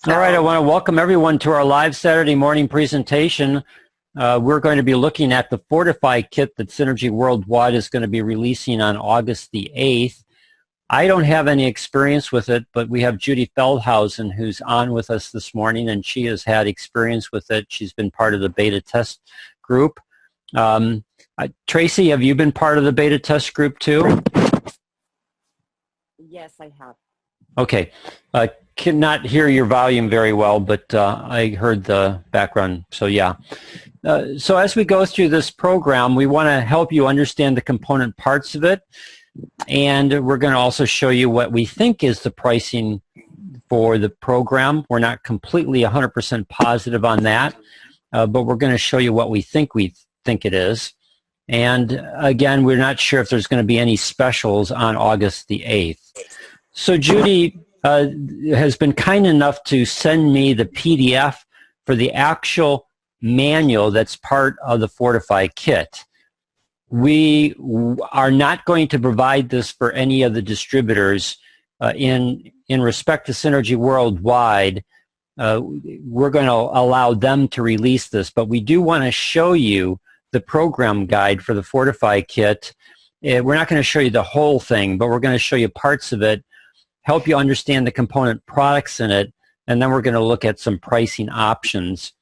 All right, I want to welcome everyone to our live Saturday morning presentation. We're going to be looking at the Fortify Kit that Synergy Worldwide is going to be releasing on August the 8th. I don't have any experience with it, but we have Judy Feldhausen who's on with us this morning, and she has had experience with it. She's been part of the beta test group. Tracy, have you been part of the beta test group too? Yes, I have. Okay. Cannot hear your volume very well, but I heard the background, so yeah. So as we go through this program, we want to help you understand the component parts of it, and we're going to also show you what we think is the pricing for the program. We're not completely 100% positive on that, but we're going to show you what we think it is. And again, we're not sure if there's going to be any specials on August the 8th. So Judy has been kind enough to send me the PDF for the actual manual that's part of the Fortify Kit. We are not going to provide this for any of the distributors in respect to Synergy Worldwide. We're going to allow them to release this, but we do want to show you the program guide for the Fortify Kit. We're not going to show you the whole thing, but we're going to show you parts of it, help you understand the component products in it, and then we're going to look at some pricing options.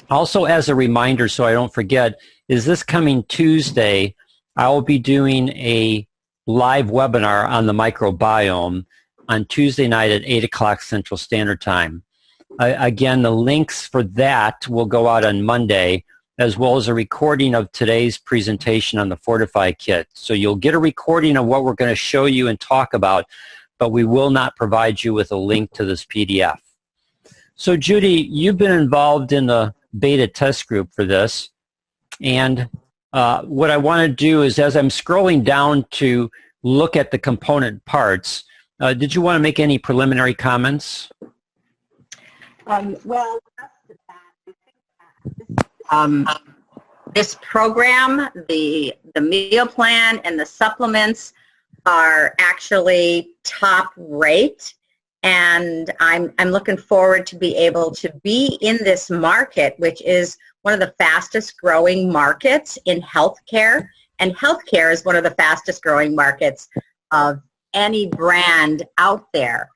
Also, as a reminder, so I don't forget, is this coming Tuesday, I will be doing a live webinar on the microbiome on Tuesday night at 8 o'clock Central Standard Time. Again, the links for that will go out on Monday, as well as a recording of today's presentation on the Fortify Kit. So you'll get a recording of what we're going to show you and talk about, but we will not provide you with a link to this PDF. So Judy, you've been involved in the beta test group for this, and what I want to do is, as I'm scrolling down to look at the component parts, did you want to make any preliminary comments? This program, the meal plan and the supplements are actually top rate, and I'm looking forward to be able to be in this market, which is one of the fastest growing markets in healthcare, and healthcare is one of the fastest growing markets of any brand out there.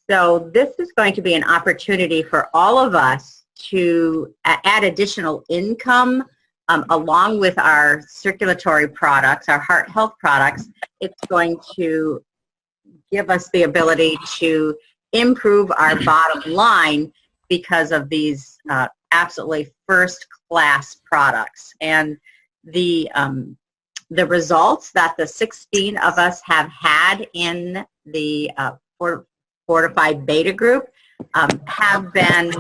So this is going to be an opportunity for all of us to add additional income along with our circulatory products, our heart health products. It's going to give us the ability to improve our bottom line because of these absolutely first-class products. And the results that the 16 of us have had in the Fortify Beta Group have been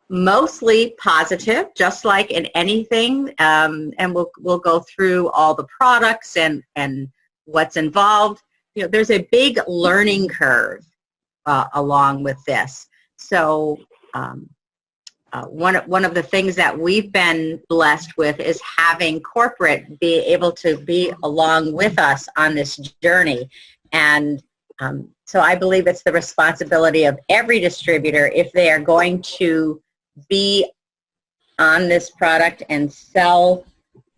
mostly positive, just like in anything, and we'll go through all the products and what's involved. You know, there's a big learning curve along with this. So one of the things that we've been blessed with is having corporate be able to be along with us on this journey. And so I believe it's the responsibility of every distributor, if they are going to be on this product and sell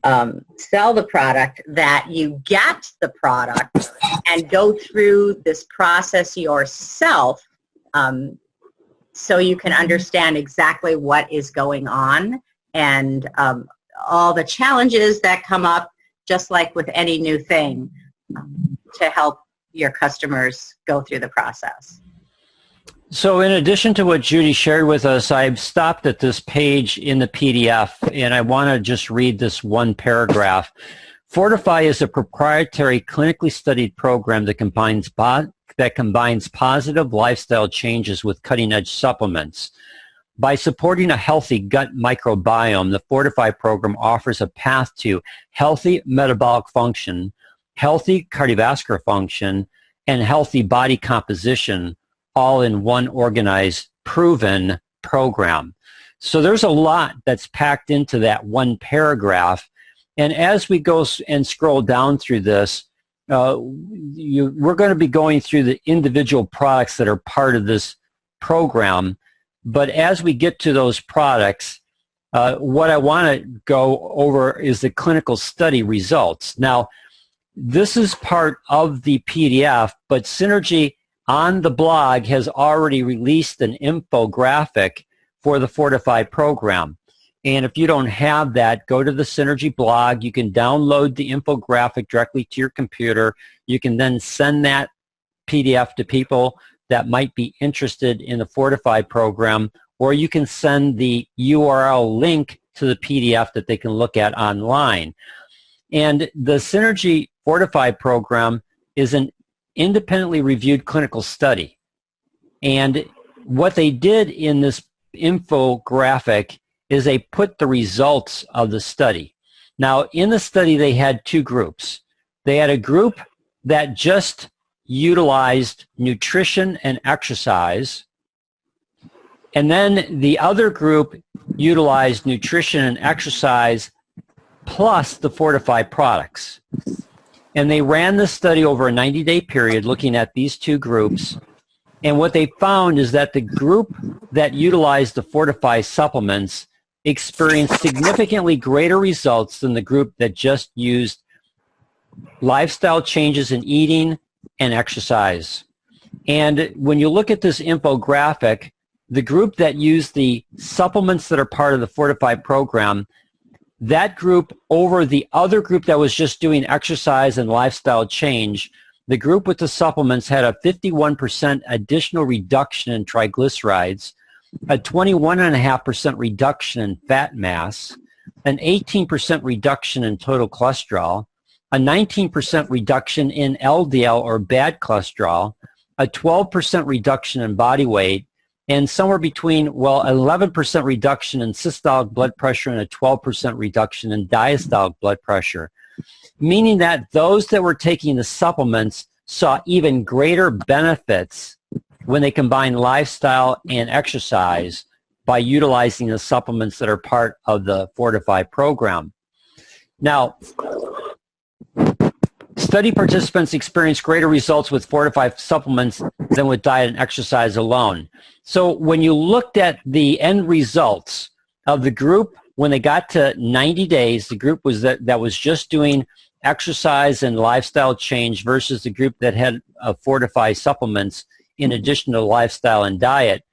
the product, that you get the product and go through this process yourself, so you can understand exactly what is going on and all the challenges that come up, just like with any new thing, to help your customers go through the process. So in addition to what Judy shared with us, I've stopped at this page in the PDF, and I want to just read this one paragraph. Fortify is a proprietary, clinically studied program that combines positive lifestyle changes with cutting-edge supplements. By supporting a healthy gut microbiome, the Fortify program offers a path to healthy metabolic function, healthy cardiovascular function, and healthy body composition, all in one organized, proven program. So there's a lot that's packed into that one paragraph. And as we go and scroll down through this, we're going to be going through the individual products that are part of this program. But as we get to those products, what I want to go over is the clinical study results. Now, this is part of the PDF, but Synergy on the blog has already released an infographic for the Fortify program. And if you don't have that, go to the Synergy blog. You can download the infographic directly to your computer. You can then send that PDF to people that might be interested in the Fortify program, or you can send the URL link to the PDF that they can look at online. And the Synergy Fortify program is an independently reviewed clinical study. And what they did in this infographic is they put the results of the study. Now, in the study, they had two groups. They had a group that just utilized nutrition and exercise, and then the other group utilized nutrition and exercise plus the Fortify products. And they ran the study over a 90-day period looking at these two groups. And what they found is that the group that utilized the Fortify supplements experienced significantly greater results than the group that just used lifestyle changes in eating and exercise. And when you look at this infographic, the group that used the supplements that are part of the Fortify program, that group over the other group that was just doing exercise and lifestyle change, the group with the supplements had a 51% additional reduction in triglycerides, a 21.5% reduction in fat mass, an 18% reduction in total cholesterol, a 19% reduction in LDL or bad cholesterol, a 12% reduction in body weight, and somewhere between, 11% reduction in systolic blood pressure and a 12% reduction in diastolic blood pressure, meaning that those that were taking the supplements saw even greater benefits when they combine lifestyle and exercise by utilizing the supplements that are part of the Fortify program. Now, study participants experienced greater results with Fortify supplements than with diet and exercise alone. So when you looked at the end results of the group, when they got to 90 days, the group was that was just doing exercise and lifestyle change versus the group that had Fortify supplements in addition to lifestyle and diet,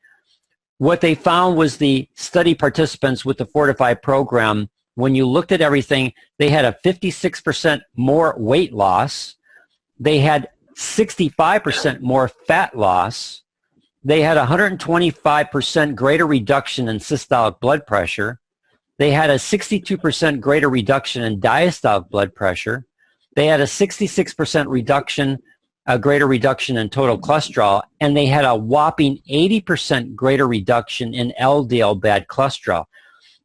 what they found was the study participants with the Fortify program, when you looked at everything, they had a 56% more weight loss. They had 65% more fat loss. They had 125% greater reduction in systolic blood pressure. They had a 62% greater reduction in diastolic blood pressure. They had a 66% reduction, a greater reduction in total cholesterol, and they had a whopping 80% greater reduction in LDL bad cholesterol.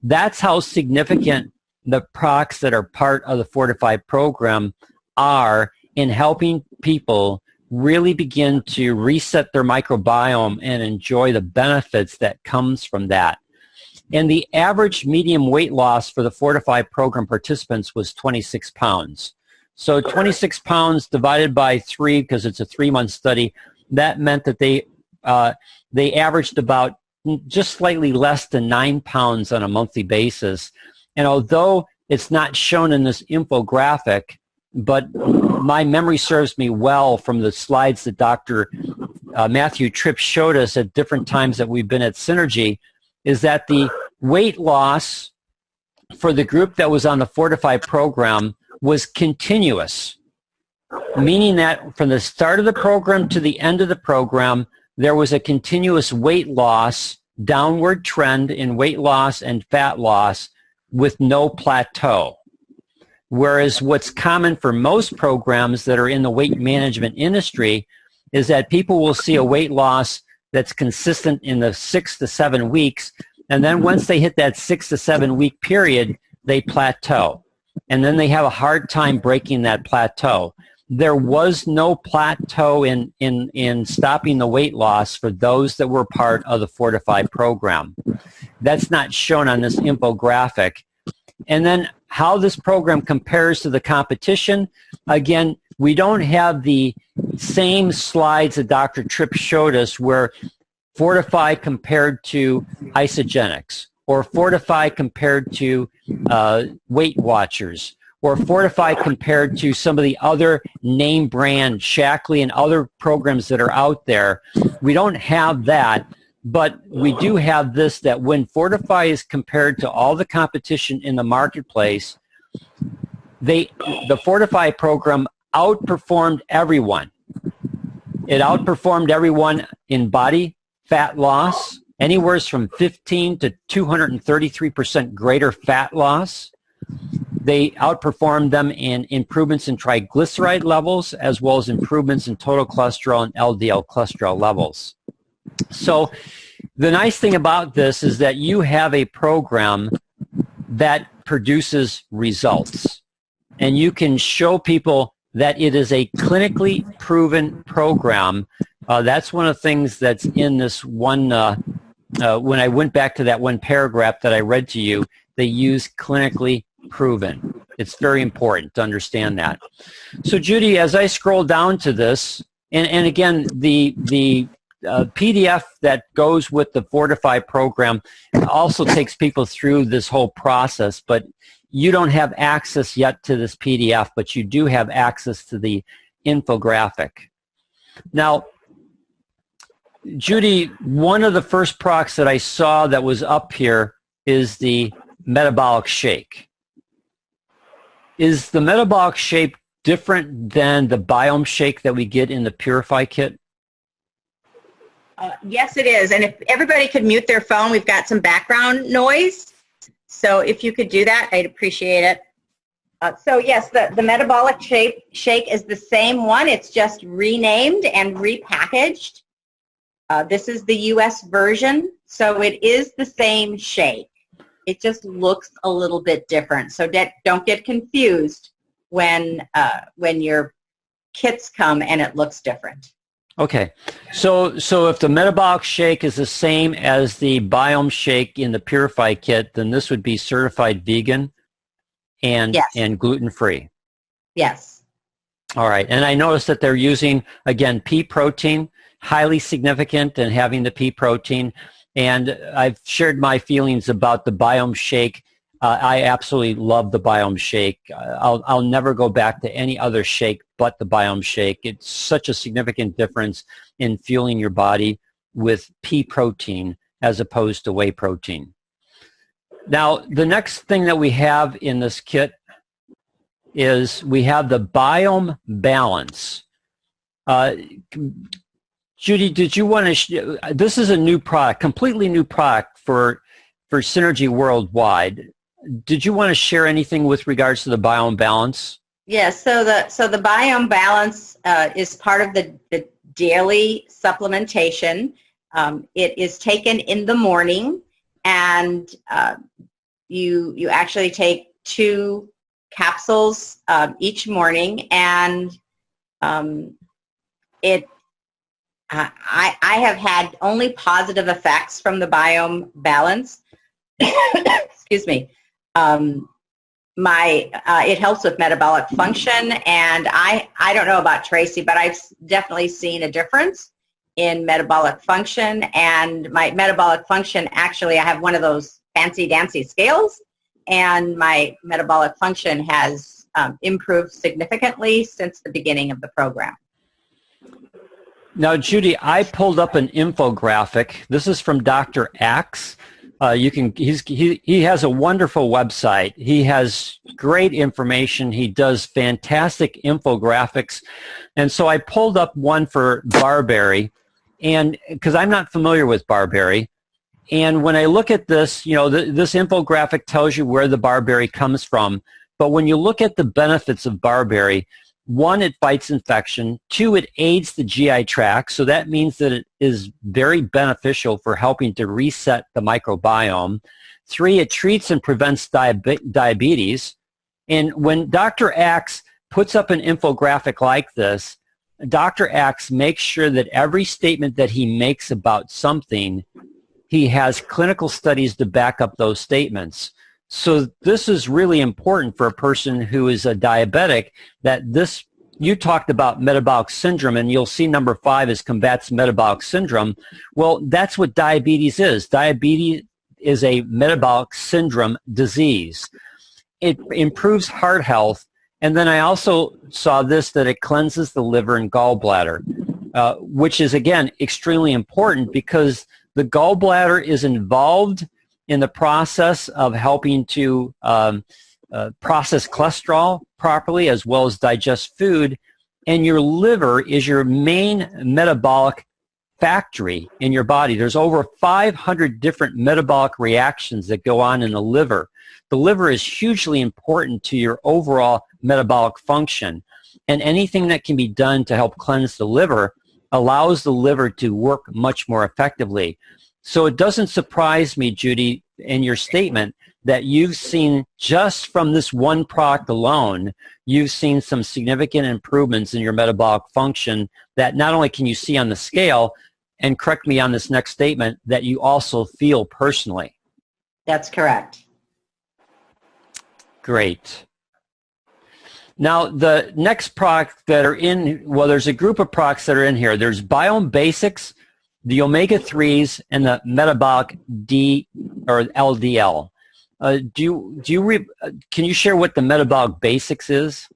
That's how significant the products that are part of the Fortify program are in helping people really begin to reset their microbiome and enjoy the benefits that comes from that. And the average median weight loss for the Fortify program participants was 26 pounds. So 26 pounds divided by 3, because it's a 3-month study, that meant that they averaged about just slightly less than 9 pounds on a monthly basis. And although it's not shown in this infographic, but my memory serves me well from the slides that Dr. Matthew Tripp showed us at different times that we've been at Synergy, is that the weight loss for the group that was on the Fortify program was continuous, meaning that from the start of the program to the end of the program, there was a continuous weight loss, downward trend in weight loss and fat loss with no plateau. Whereas what's common for most programs that are in the weight management industry is that people will see a weight loss that's consistent in the 6 to 7 weeks, and then once they hit that 6 to 7 week period, they plateau. And then they have a hard time breaking that plateau. There was no plateau in stopping the weight loss for those that were part of the Fortify program. That's not shown on this infographic. And then how this program compares to the competition, again, we don't have the same slides that Dr. Tripp showed us where Fortify compared to Isogenics, or Fortify compared to Weight Watchers, or Fortify compared to some of the other name brand Shackley and other programs that are out there. We don't have that, but we do have this, that when Fortify is compared to all the competition in the marketplace, the Fortify program outperformed everyone. It outperformed everyone in body fat loss, anywhere from 15 to 233% greater fat loss. They outperformed them in improvements in triglyceride levels, as well as improvements in total cholesterol and LDL cholesterol levels. So the nice thing about this is that you have a program that produces results, and you can show people that it is a clinically proven program. That's one of the things that's in this one, when I went back to that one paragraph that I read to you, they use clinically proven. It's very important to understand that. So Judy, as I scroll down to this, and again, the PDF that goes with the Fortify program also takes people through this whole process, but you don't have access yet to this PDF, but you do have access to the infographic. Now, Judy, one of the first products that I saw that was up here is the metabolic shake. Is the metabolic shake different than the biome shake that we get in the Purify kit? Yes, it is. And if everybody could mute their phone, we've got some background noise. So if you could do that, I'd appreciate it. So yes, the metabolic shake is the same one. It's just renamed and repackaged. This is the US version, so it is the same shake. It just looks a little bit different. So don't get confused when your kits come and it looks different. Okay, so if the metabolic shake is the same as the biome shake in the Purify kit, then this would be certified vegan and yes. and gluten-free. Yes. All right, and I noticed that they're using, again, pea protein, highly significant in having the pea protein, and I've shared my feelings about the biome shake. I absolutely love the biome shake. I'll never go back to any other shake but the biome shake. It's such a significant difference in fueling your body with pea protein as opposed to whey protein. Now, the next thing that we have in this kit is we have the Biome Balance. Judy, did you want to, this is a new product, completely new product for Synergy Worldwide. Did you want to share anything with regards to the Biome Balance? Yes, so the Biome Balance is part of the daily supplementation. It is taken in the morning, and you actually take 2 capsules each morning, and I have had only positive effects from the Biome Balance. Excuse me. It helps with metabolic function, and I don't know about Tracy, but I've definitely seen a difference in metabolic function. And my metabolic function, actually, I have one of those fancy dancy scales, and my metabolic function has improved significantly since the beginning of the program. Now, Judy, I pulled up an infographic. This is from Dr. Axe. He has a wonderful website. He has great information. He does fantastic infographics. And so I pulled up one for barberry, and because I'm not familiar with barberry. And when I look at this, this infographic tells you where the barberry comes from. But when you look at the benefits of barberry, 1, it fights infection. 2, it aids the GI tract. So that means that it is very beneficial for helping to reset the microbiome. 3, it treats and prevents diabetes. And when Dr. Axe puts up an infographic like this, Dr. Axe makes sure that every statement that he makes about something, he has clinical studies to back up those statements. So this is really important for a person who is a diabetic, that this you talked about metabolic syndrome, and you'll see number 5 is combats metabolic syndrome. Well, that's what diabetes is. Diabetes is a metabolic syndrome disease. It improves heart health, and then I also saw this, that it cleanses the liver and gallbladder, which is, again, extremely important because the gallbladder is involved in the process of helping to process cholesterol properly as well as digest food, and your liver is your main metabolic factory in your body. There's over 500 different metabolic reactions that go on in the liver. The liver is hugely important to your overall metabolic function, and anything that can be done to help cleanse the liver allows the liver to work much more effectively. So it doesn't surprise me, Judy, in your statement that you've seen, just from this one product alone, you've seen some significant improvements in your metabolic function that not only can you see on the scale, and correct me on this next statement, that you also feel personally. That's correct. Great. Now, the next product that are in, well, there's a group of products that are in here. There's Biome Basics, the omega-3s, and the metabolic D or LDL. Can you share what the metabolic basics is?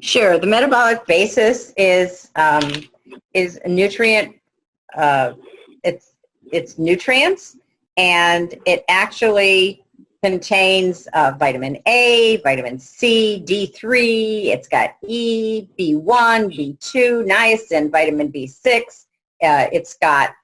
Sure. The metabolic basis is nutrient. It's nutrients, and it actually contains vitamin A, vitamin C, D3. It's got E, B1, B2, niacin, vitamin B6. It's got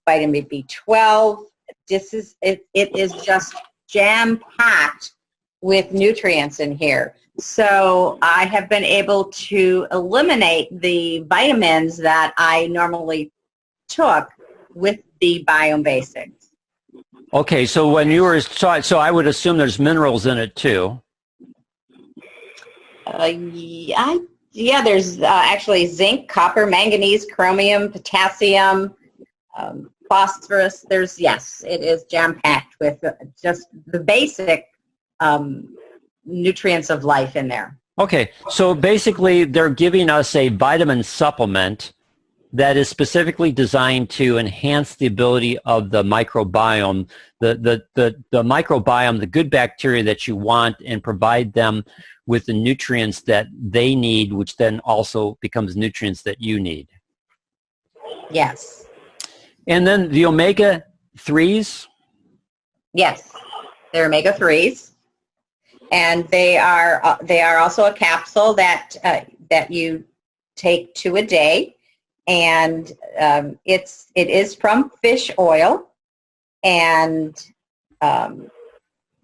vitamin B12. It is just jam-packed with nutrients in here. So I have been able to eliminate the vitamins that I normally took with the Biome Basics. Okay, so when you were, so I would assume there's minerals in it too. Yeah, there's actually zinc, copper, manganese, chromium, potassium, phosphorus. Yes, it is jam-packed with just the basic nutrients of life in there. Okay, so basically they're giving us a vitamin supplement that is specifically designed to enhance the ability of the microbiome, the microbiome, the good bacteria that you want, and provide them with the nutrients that they need, which then also becomes nutrients that you need. Yes. And then the omega-3s? Yes, they're omega-3s. And they are also a capsule that you take 2 a day. And it is from fish oil, and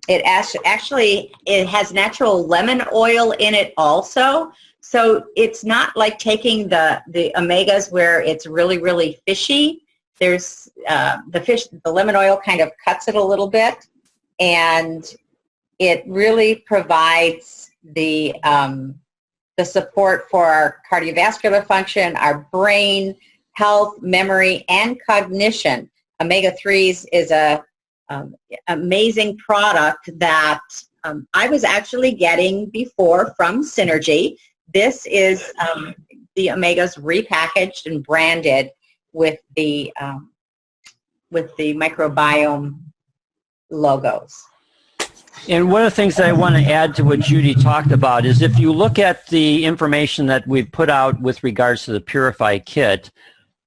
it has natural lemon oil in it also. So it's not like taking the omegas where it's really, really fishy. There's the lemon oil kind of cuts it a little bit, and it really provides the support for our cardiovascular function, our brain health, memory, and cognition. Omega-3s is a amazing product that I was actually getting before from Synergy. This is the omegas repackaged and branded with the microbiome logos. And one of the things that I want to add to what Judy talked about is if you look at the information that we've put out with regards to the Fortify Kit,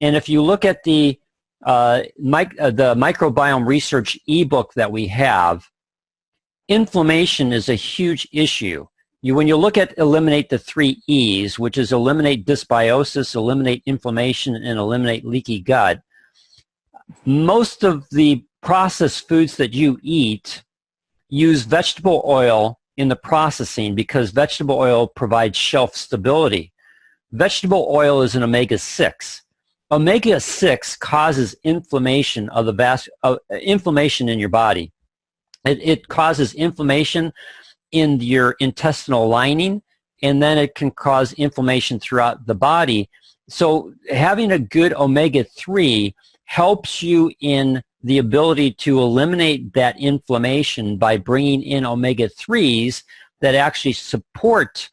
and if you look at the microbiome research ebook that we have, inflammation is a huge issue. When you look at eliminate the 3 E's, which is eliminate dysbiosis, eliminate inflammation, and eliminate leaky gut, most of the processed foods that you eat use vegetable oil in the processing because vegetable oil provides shelf stability. Vegetable oil is an omega-6. Omega-6 causes inflammation of the inflammation in your body. It causes inflammation in your intestinal lining, and then it can cause inflammation throughout the body. So having a good omega-3 helps you in the ability to eliminate that inflammation by bringing in omega-3s that actually support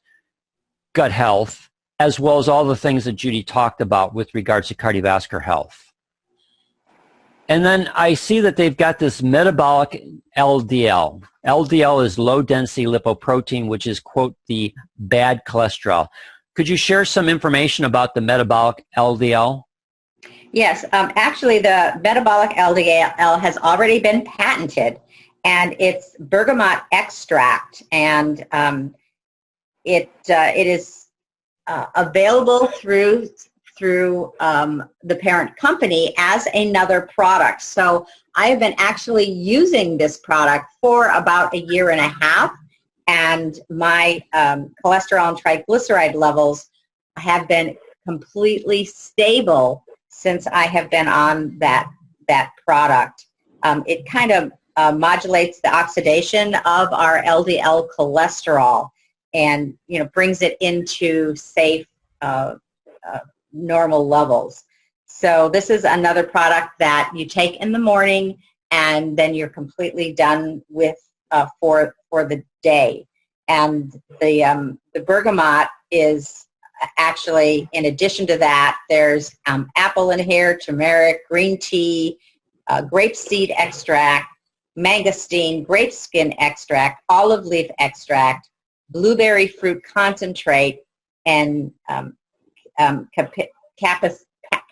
gut health, as well as all the things that Judy talked about with regards to cardiovascular health. And then I see that they've got this metabolic LDL. LDL is low density lipoprotein, which is, quote, the bad cholesterol. Could you share some information about the metabolic LDL? Yes, actually the metabolic LDL has already been patented, and it's bergamot extract, and it is available through the parent company as another product. So I have been actually using this product for about a year and a half, and my cholesterol and triglyceride levels have been completely stable since I have been on that product. It kind of modulates the oxidation of our LDL cholesterol, and brings it into safe normal levels. So this is another product that you take in the morning, and then you're completely done with for the day. And the bergamot is actually, in addition to that, there's apple in here, turmeric, green tea, grapeseed extract, mangosteen, grape skin extract, olive leaf extract, blueberry fruit concentrate, and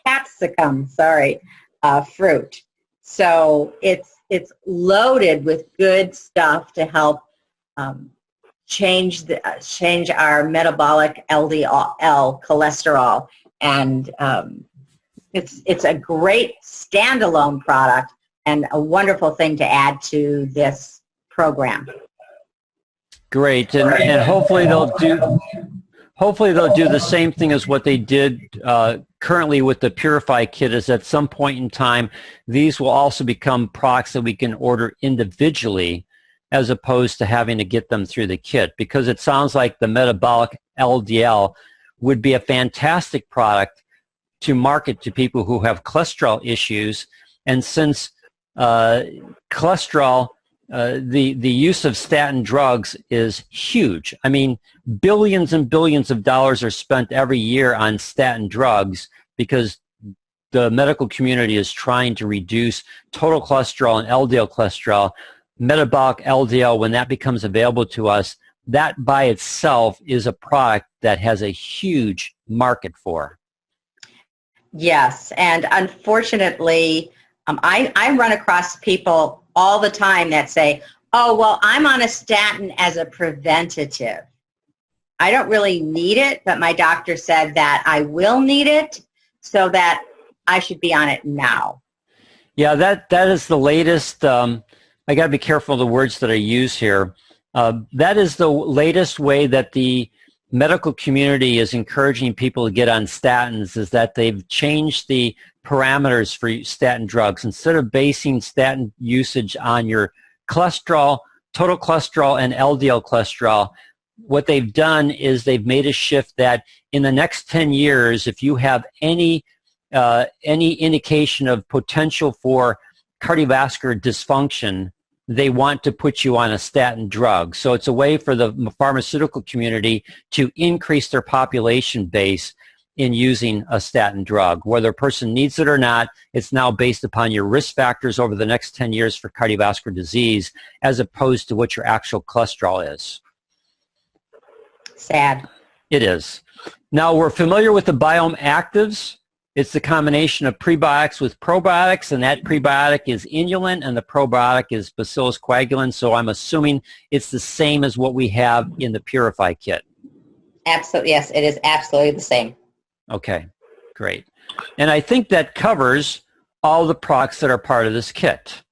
capsicum fruit. So it's loaded with good stuff to help change our metabolic LDL cholesterol, and it's a great standalone product and a wonderful thing to add to this program. Great, and hopefully they'll do the same thing as what they did currently with the Fortify Kit. Is at some point in time, these will also become products that we can order individually, as opposed to having to get them through the kit, because it sounds like the metabolic LDL would be a fantastic product to market to people who have cholesterol issues. And since cholesterol, the use of statin drugs is huge. I mean, billions and billions of dollars are spent every year on statin drugs because the medical community is trying to reduce total cholesterol and LDL cholesterol. Metabolic LDL, when that becomes available to us, that by itself is a product that has a huge market for. Yes, and unfortunately, I run across people all the time that say, oh, well, I'm on a statin as a preventative. I don't really need it, but my doctor said that I will need it, so that I should be on it now. Yeah, that is the latest. I got to be careful of the words that I use here. That is the latest way that the medical community is encouraging people to get on statins, is that they've changed the parameters for statin drugs. Instead of basing statin usage on your cholesterol, total cholesterol, and LDL cholesterol, what they've done is they've made a shift that in the next 10 years, if you have any indication of potential for cardiovascular dysfunction, they want to put you on a statin drug. So it's a way for the pharmaceutical community to increase their population base in using a statin drug. Whether a person needs it or not, it's now based upon your risk factors over the next 10 years for cardiovascular disease, as opposed to what your actual cholesterol is. Sad. It is. Now, we're familiar with the Biome Actives. It's the combination of prebiotics with probiotics, and that prebiotic is inulin, and the probiotic is Bacillus coagulans. So I'm assuming it's the same as what we have in the Fortify Kit. Absolutely, yes, it is absolutely the same. Okay, great. And I think that covers all the products that are part of this kit.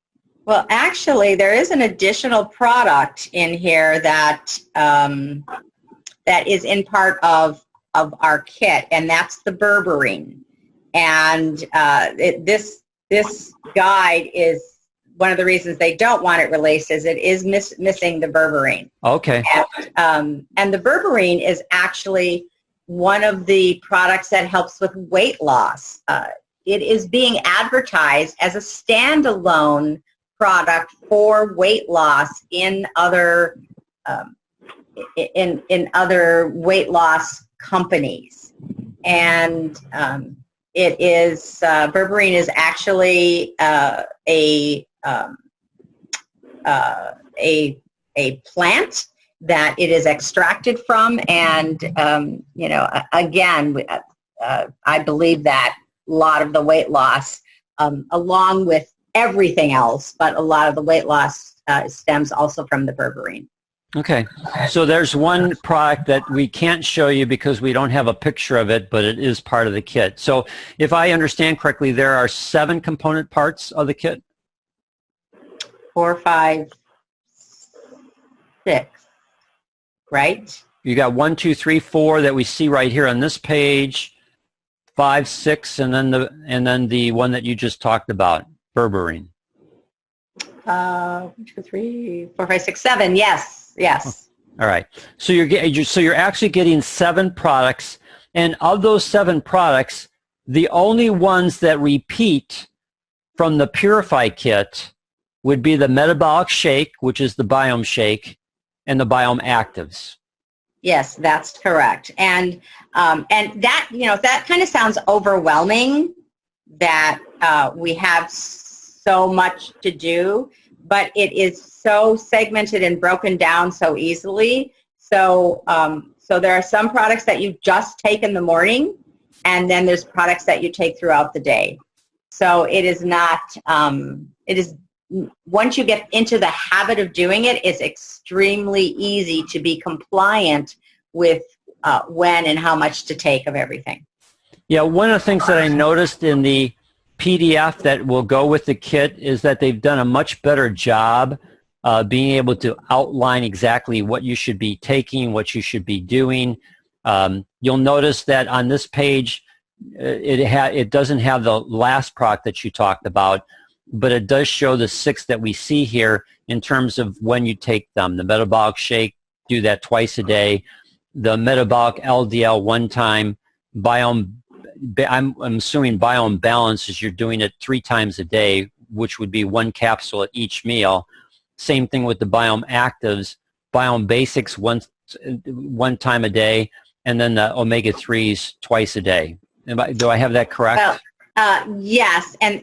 Well, actually, there is an additional product in here that that is in part of our kit, and that's the berberine. And this guide is one of the reasons they don't want it released, is it is missing the berberine. Okay. And the berberine is actually one of the products that helps with weight loss. It is being advertised as a standalone product for weight loss in other in other weight loss companies. And it is, berberine is actually a plant that it is extracted from, and you know, again, I believe that a lot of the weight loss, along with everything else, but a lot of the weight loss stems also from the berberine. Okay, so there's one product that we can't show you because we don't have a picture of it, but it is part of the kit. So if I understand correctly, there are 7 component parts of the kit? 4, 5, 6, right? You got 1, 2, 3, 4 that we see right here on this page, 5, 6, and then the one that you just talked about, berberine. 1, 2, 3, 4, 5, 6, 7. Yes. Yes. All right. So you're actually getting 7 products, and of those 7 products, the only ones that repeat from the Fortify Kit would be the metabolic shake, which is the Biome shake, and the Biome actives. Yes, that's correct. And that, you know, that kind of sounds overwhelming, that we have so much to do, but it is so segmented and broken down so easily. So so there are some products that you just take in the morning, and then there's products that you take throughout the day. So it is not, it is, once you get into the habit of doing it, it's extremely easy to be compliant with when and how much to take of everything. Yeah, one of the things that I noticed in the PDF that will go with the kit is that they've done a much better job being able to outline exactly what you should be taking, what you should be doing. You'll notice that on this page, it doesn't have the last product that you talked about, but it does show the 6 that we see here in terms of when you take them. The metabolic shake, do that twice a day. The metabolic LDL one time. Biome, I'm assuming Biome Balance is you're doing it 3 times a day, which would be 1 capsule at each meal. Same thing with the Biome Actives. Biome Basics one time a day, and then the omega-3s twice a day. Do I have that correct? Well, yes, and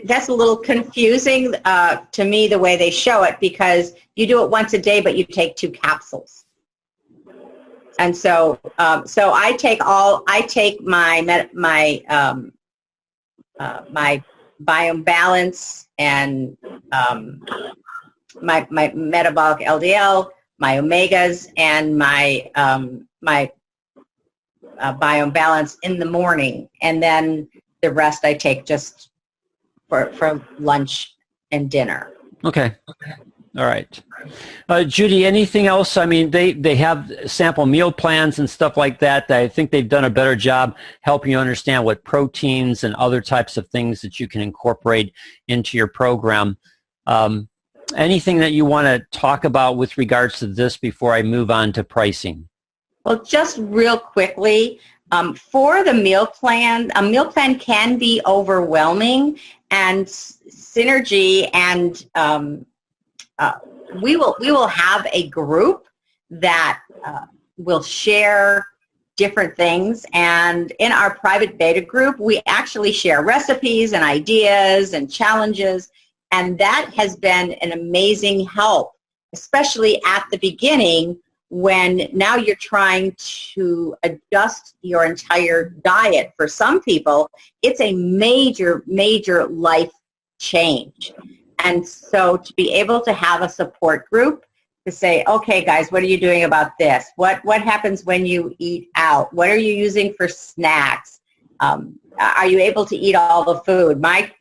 that's a little confusing to me, the way they show it, because you do it once a day, but you take 2 capsules. And so, so I take my my Biome Balance and my metabolic LDL, my omegas, and my my Biome Balance in the morning, and then the rest I take just for lunch and dinner. Okay. All right. Judy, anything else? I mean, they have sample meal plans and stuff like that. I think they've done a better job helping you understand what proteins and other types of things that you can incorporate into your program. Anything that you want to talk about with regards to this before I move on to pricing? Well, just real quickly, for the meal plan, a meal plan can be overwhelming, and Synergy and we will have a group that will share different things, and in our private beta group, we actually share recipes and ideas and challenges, and that has been an amazing help, especially at the beginning, when now you're trying to adjust your entire diet. For some people, it's a major, major life change. And so to be able to have a support group to say, okay, guys, what are you doing about this? What happens when you eat out? What are you using for snacks? Are you able to eat all the food? My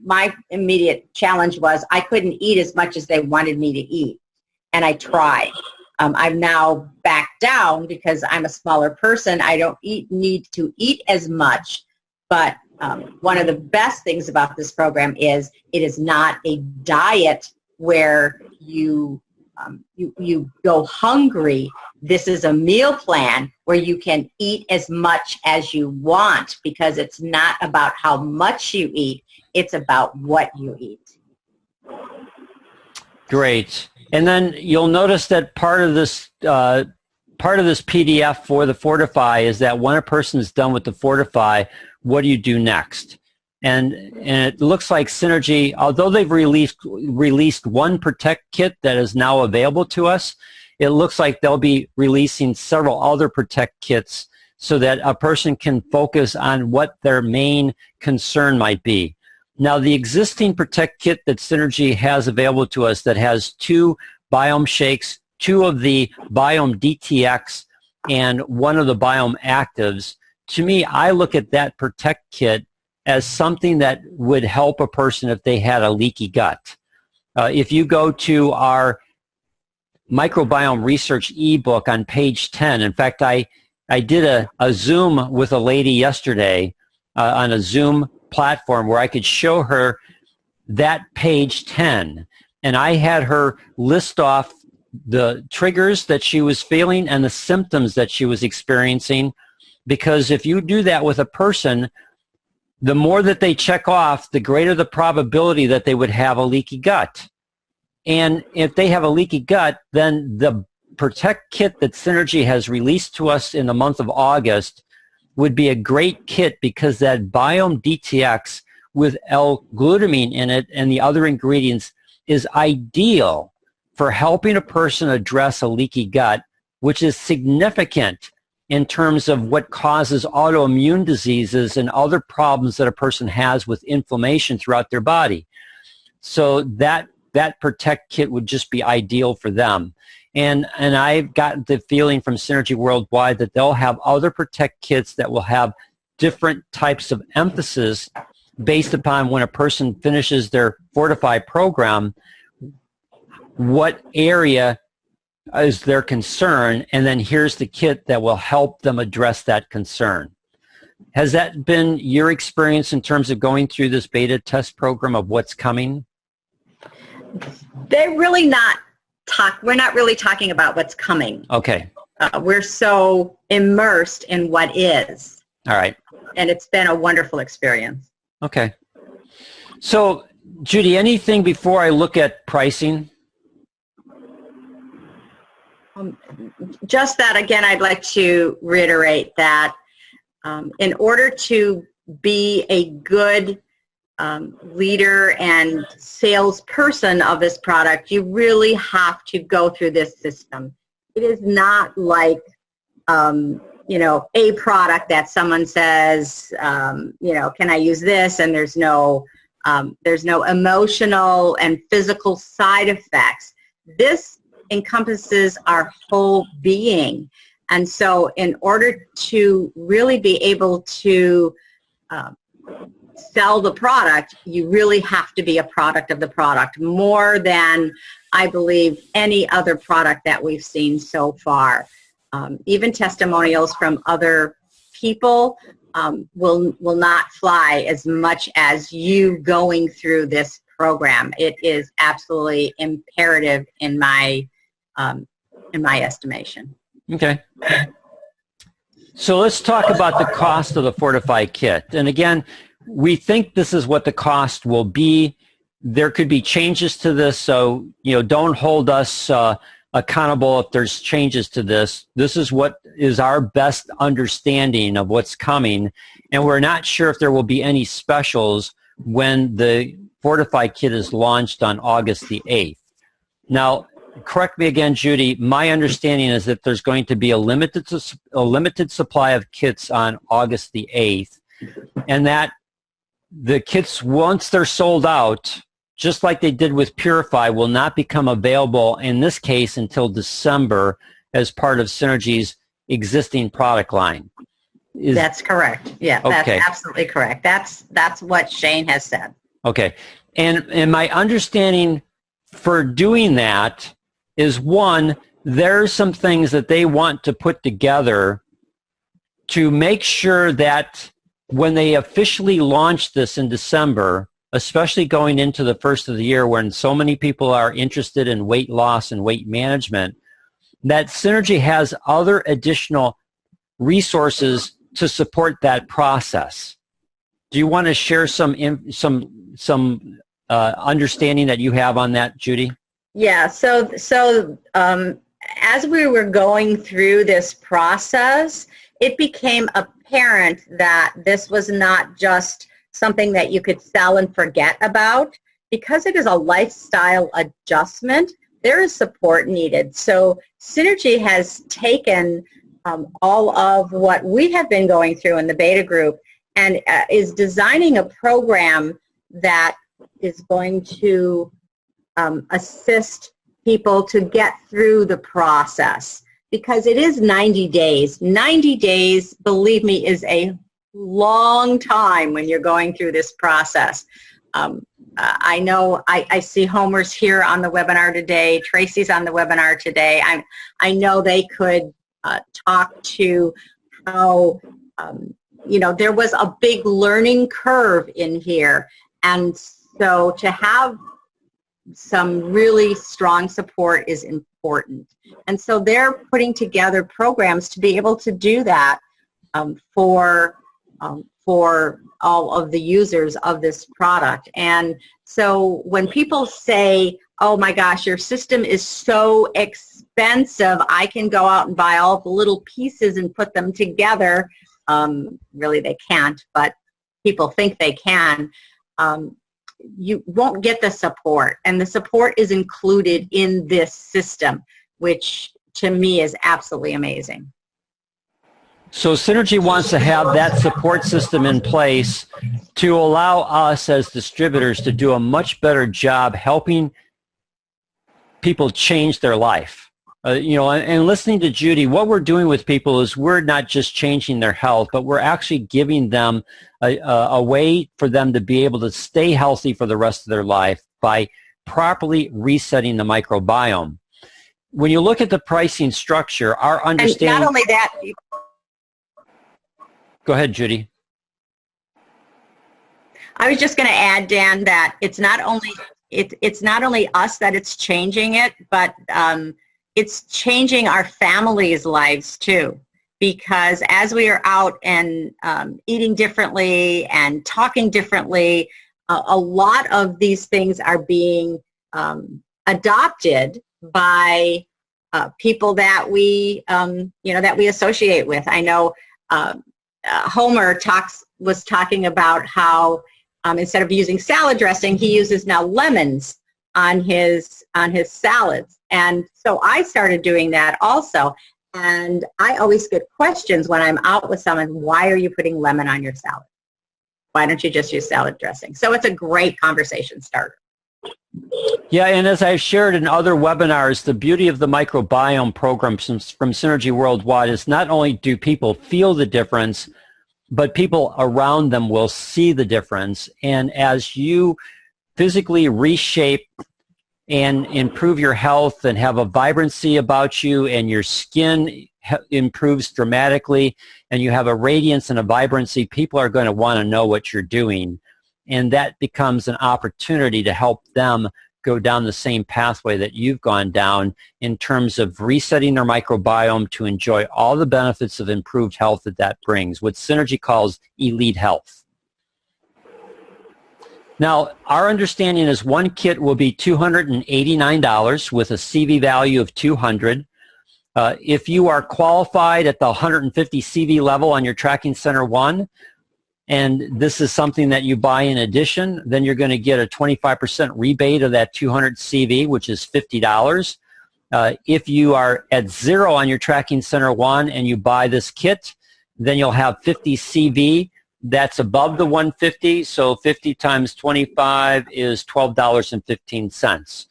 immediate challenge was I couldn't eat as much as they wanted me to eat, and I tried. I've now backed down because I'm a smaller person. I don't need to eat as much, but one of the best things about this program is it is not a diet where you go hungry. This is a meal plan where you can eat as much as you want, because it's not about how much you eat, it's about what you eat. Great. And then you'll notice that part of part of this PDF for the Fortify is that when a person is done with the Fortify, what do you do next? And it looks like Synergy, although they've released one Protect Kit that is now available to us, it looks like they'll be releasing several other Protect Kits so that a person can focus on what their main concern might be. Now, the existing Protect Kit that Synergy has available to us that has 2 biome shakes, 2 of the biome DTX, and 1 of the biome actives, to me, I look at that Protect Kit as something that would help a person if they had a leaky gut. If you go to our microbiome research ebook on page 10, in fact, I did a Zoom with a lady yesterday on a Zoom platform where I could show her that page 10, and I had her list off the triggers that she was feeling and the symptoms that she was experiencing, because if you do that with a person, the more that they check off, the greater the probability that they would have a leaky gut. And if they have a leaky gut, then the Protect Kit that Synergy has released to us in the month of August would be a great kit, because that biome DTX with L-glutamine in it and the other ingredients is ideal for helping a person address a leaky gut, which is significant in terms of what causes autoimmune diseases and other problems that a person has with inflammation throughout their body. So that Protect Kit would just be ideal for them. And I've gotten the feeling from Synergy Worldwide that they'll have other Protect Kits that will have different types of emphasis based upon when a person finishes their Fortify program, what area is their concern, and then here's the kit that will help them address that concern. Has that been your experience in terms of going through this beta test program of what's coming? We're not really talking about what's coming. Okay. We're so immersed in what is. All right. And it's been a wonderful experience. Okay. So, Judy, anything before I look at pricing? Just that, again, I'd like to reiterate that in order to be a good leader and salesperson of this product, you really have to go through this system. It is not like, a product that someone says, can I use this? And there's no emotional and physical side effects. This encompasses our whole being. And so in order to really be able to sell the product, you really have to be a product of the product, more than, I believe, any other product that we've seen so far. Even testimonials from other people will not fly as much as you going through this program. It is absolutely imperative in my estimation. Okay. So let's talk about the cost of the Fortify Kit. And again, we think this is what the cost will be. There could be changes to this, so don't hold us accountable if there's changes to this. This is what is our best understanding of what's coming, and we're not sure if there will be any specials when the Fortify Kit is launched on August the 8th. Now, correct me again, Judy, my understanding is that there's going to be a limited supply of kits on August the 8th, and that the kits, once they're sold out, just like they did with Purify, will not become available in this case until December as part of Synergy's existing product line. That's correct. Yeah, okay. That's absolutely correct. That's what Shane has said. Okay. And my understanding for doing that is, one, there's some things that they want to put together to make sure that when they officially launch this in December, especially going into the first of the year when so many people are interested in weight loss and weight management, that Synergy has other additional resources to support that process. Do you want to share some understanding that you have on that, Judy? Yeah. So as we were going through this process, it became apparent that this was not just something that you could sell and forget about. Because it is a lifestyle adjustment, there is support needed. So Synergy has taken all of what we have been going through in the beta group and is designing a program that is going to assist people to get through the process, because it is 90 days. 90 days, believe me, is a long time when you're going through this process. I know I see Homer's here on the webinar today. Tracy's on the webinar today. I know they could talk to how, there was a big learning curve in here. And so to have some really strong support is important. And so they're putting together programs to be able to do that for all of the users of this product. And so when people say, oh my gosh, your system is so expensive, I can go out and buy all the little pieces and put them together. Really they can't, but people think they can. You won't get the support, and the support is included in this system, which to me is absolutely amazing. So Synergy wants to have that support system in place to allow us as distributors to do a much better job helping people change their life. And listening to Judy, what we're doing with people is we're not just changing their health, but we're actually giving them a way for them to be able to stay healthy for the rest of their life by properly resetting the microbiome. When you look at the pricing structure, our understanding... And not only that... Go ahead, Judy. I was just going to add, Dan, that it's not only us that it's changing it, but it's changing our families' lives too. Because as we are out and eating differently and talking differently, a lot of these things are being adopted by people that we that we associate with. I know Homer was talking about how instead of using salad dressing, he uses now lemons on his salads. And so I started doing that also. And I always get questions when I'm out with someone, why are you putting lemon on your salad? Why don't you just use salad dressing? So it's a great conversation starter. Yeah, and as I've shared in other webinars, the beauty of the microbiome program from Synergy Worldwide is not only do people feel the difference, but people around them will see the difference. And as you physically reshape and improve your health and have a vibrancy about you, and your skin improves dramatically, and you have a radiance and a vibrancy, people are going to want to know what you're doing. And that becomes an opportunity to help them go down the same pathway that you've gone down in terms of resetting their microbiome to enjoy all the benefits of improved health that brings, what Synergy calls elite health. Now, our understanding is one kit will be $289 with a CV value of $200. If you are qualified at the 150 CV level on your Tracking Center 1, and this is something that you buy in addition, then you're going to get a 25% rebate of that 200 CV, which is $50. If you are at 0 on your Tracking Center 1 and you buy this kit, then you'll have 50 CV. That's above the 150, so 50 times 25 is $12.15.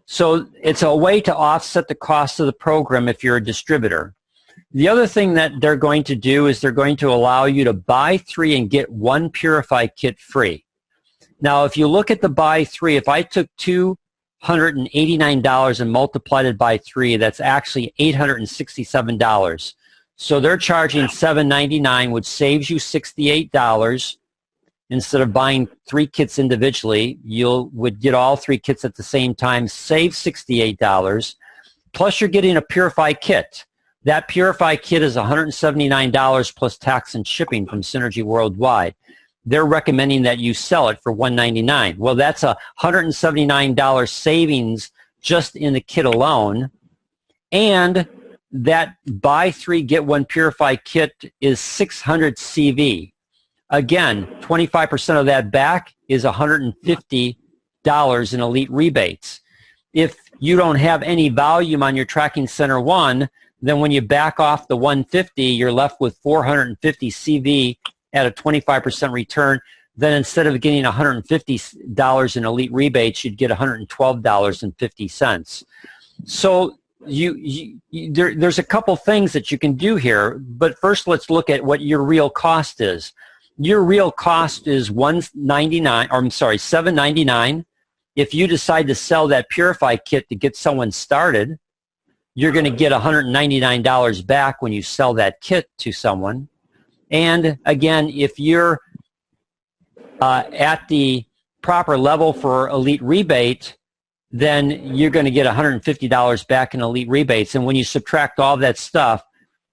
So it's a way to offset the cost of the program if you're a distributor. The other thing that they're going to do is they're going to allow you to buy 3 and get 1 Purify kit free. Now, if you look at the buy 3, if I took $289 and multiplied it by 3, that's actually $867. So they're charging $799, which saves you $68. Instead of buying 3 kits individually, you would get all 3 kits at the same time, save $68. Plus, you're getting a Purify kit. That Purify kit is $179 plus tax and shipping from Synergy Worldwide. They're recommending that you sell it for $199. Well, that's a $179 savings just in the kit alone. And that buy 3, get 1 Purify kit is 600 CV. Again, 25% of that back is $150 in elite rebates. If you don't have any volume on your tracking center 1, then when you back off the 150, you're left with 450 CV at a 25% return. Then instead of getting $150 in elite rebates, you'd get $112.50. So there's a couple things that you can do here, but first let's look at what your real cost is. Your real cost is $799. If you decide to sell that Purify kit to get someone started, you're going to get $199 back when you sell that kit to someone. And again, if you're at the proper level for elite rebate, then you're going to get $150 back in elite rebates. And when you subtract all that stuff,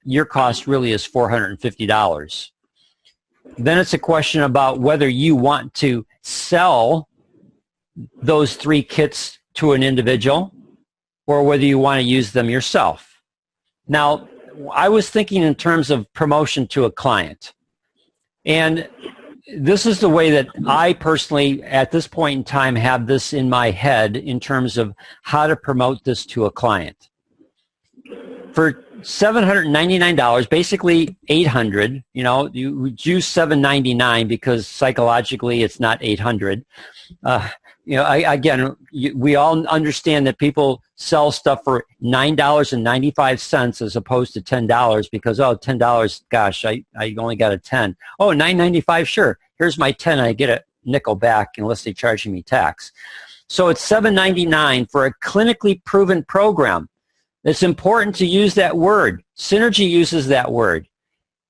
your cost really is $450. Then it's a question about whether you want to sell those 3 kits to an individual or whether you want to use them yourself. Now, I was thinking in terms of promotion to a client. And this is the way that I personally, at this point in time, have this in my head in terms of how to promote this to a client. For $799, basically $800, you would use $799 because psychologically it's not $800. We all understand that people sell stuff for $9.95 as opposed to $10 because, $10, gosh, I only got a 10. Oh, $9.95, sure. Here's my 10, I get a nickel back unless they're charging me tax. So it's $799 for a clinically proven program. It's important to use that word. Synergy uses that word.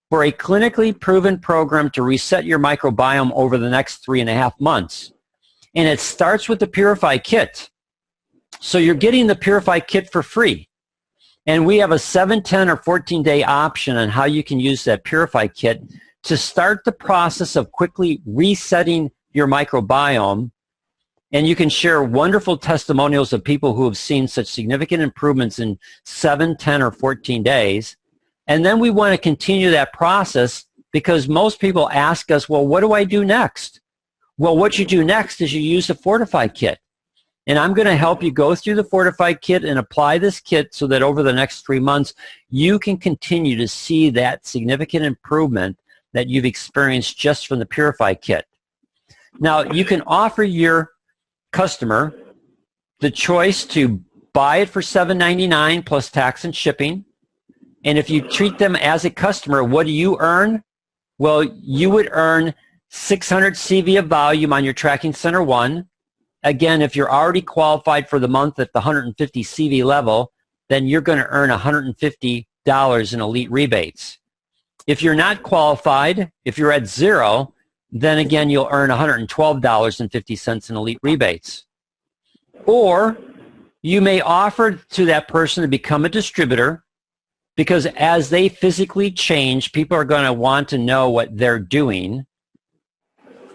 For a clinically proven program to reset your microbiome over the next 3.5 months. And it starts with the Purify Kit. So you're getting the Purify Kit for free. And we have a 7, 10, or 14-day option on how you can use that Purify Kit to start the process of quickly resetting your microbiome. And you can share wonderful testimonials of people who have seen such significant improvements in 7, 10, or 14 days. And then we want to continue that process because most people ask us, well, what do I do next? Well, what you do next is you use the Fortify Kit. And I'm going to help you go through the Fortify Kit and apply this kit so that over the next 3 months, you can continue to see that significant improvement that you've experienced just from the Purify Kit. Now, you can offer your customer the choice to buy it for $799 plus tax and shipping. And if you treat them as a customer, what do you earn? Well, you would earn 600 CV of volume on your tracking center 1. Again, if you're already qualified for the month at the 150 CV level, then you're going to earn $150 in elite rebates. If you're not qualified, if you're at 0, then again, you'll earn $112.50 in elite rebates. Or you may offer to that person to become a distributor because as they physically change, people are going to want to know what they're doing.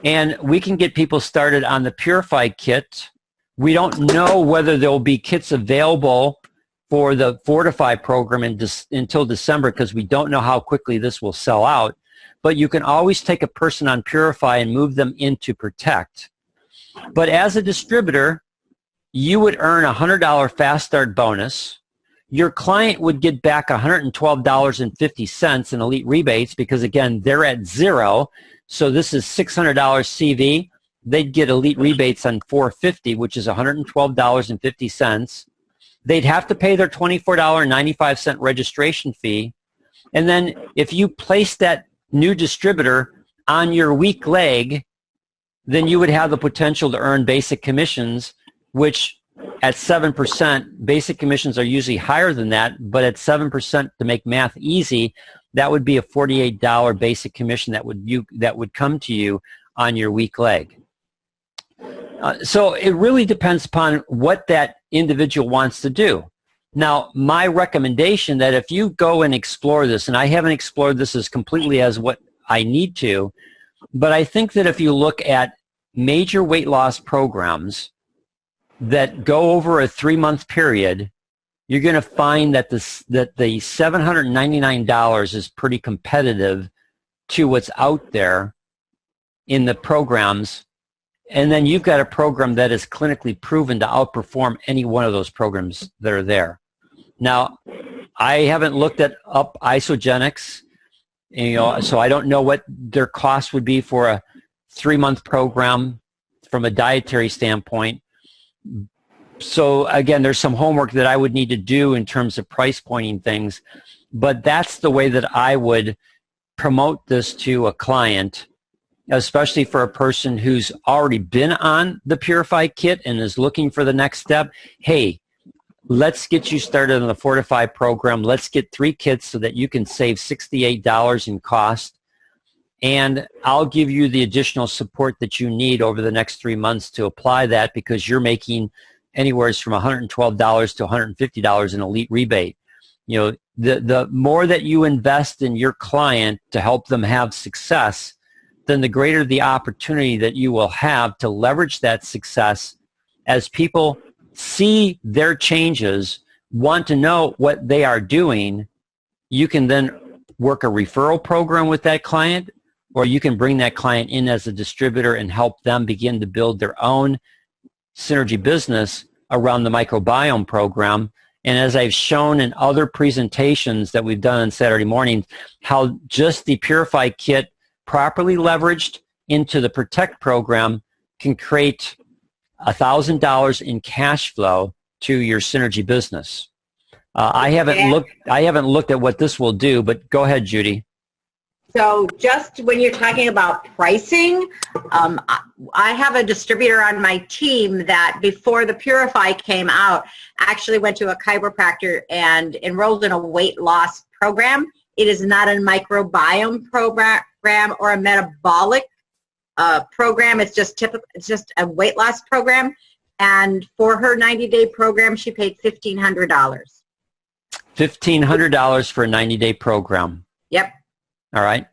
And we can get people started on the Purify Kit. We don't know whether there will be kits available for the Fortify program until December because we don't know how quickly this will sell out. But you can always take a person on Purify and move them into Protect. But as a distributor, you would earn a $100 fast start bonus. Your client would get back $112.50 in elite rebates because, again, they're at 0. So this is $600 CV. They'd get elite rebates on $450, which is $112.50. They'd have to pay their $24.95 registration fee. And then if you place that new distributor on your weak leg, then you would have the potential to earn basic commissions, which at 7%, basic commissions are usually higher than that, but at 7% to make math easy, that would be a $48 basic commission that would come to you on your weak leg. So it really depends upon what that individual wants to do. Now, my recommendation that if you go and explore this, and I haven't explored this as completely as what I need to, but I think that if you look at major weight loss programs that go over a 3-month period, you're going to find that that the $799 is pretty competitive to what's out there in the programs. And then you've got a program that is clinically proven to outperform any one of those programs that are there. Now, I haven't looked up Isogenics, so I don't know what their cost would be for a 3-month program from a dietary standpoint. So again, there's some homework that I would need to do in terms of price pointing things, but that's the way that I would promote this to a client, especially for a person who's already been on the Purify Kit and is looking for the next step. Hey, let's get you started on the Fortify program. Let's get 3 kits so that you can save $68 in cost. And I'll give you the additional support that you need over the next 3 months to apply that, because you're making anywhere from $112 to $150 in elite rebate. The more that you invest in your client to help them have success, then the greater the opportunity that you will have to leverage that success as people see their changes, want to know what they are doing. You can then work a referral program with that client, or you can bring that client in as a distributor and help them begin to build their own synergy business around the microbiome program. And as I've shown in other presentations that we've done on Saturday mornings, how just the Purify Kit properly leveraged into the Protect program can create $1,000 in cash flow to your synergy business. I haven't looked at what this will do, but go ahead, Judy. So just when you're talking about pricing, I have a distributor on my team that before the Purify came out actually went to a chiropractor and enrolled in a weight loss program. It is not a microbiome program or a metabolic program. It's just a weight loss program. And for her 90-day program, she paid $1,500. $1,500 for a 90-day program. Yep. All right.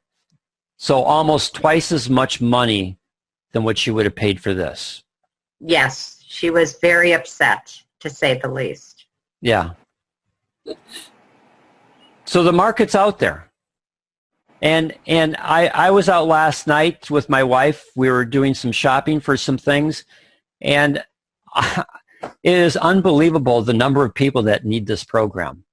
So almost twice as much money than what she would have paid for this. Yes. She was very upset, to say the least. Yeah. So the market's out there. And I was out last night with my wife. We were doing some shopping for some things. And it is unbelievable the number of people that need this program.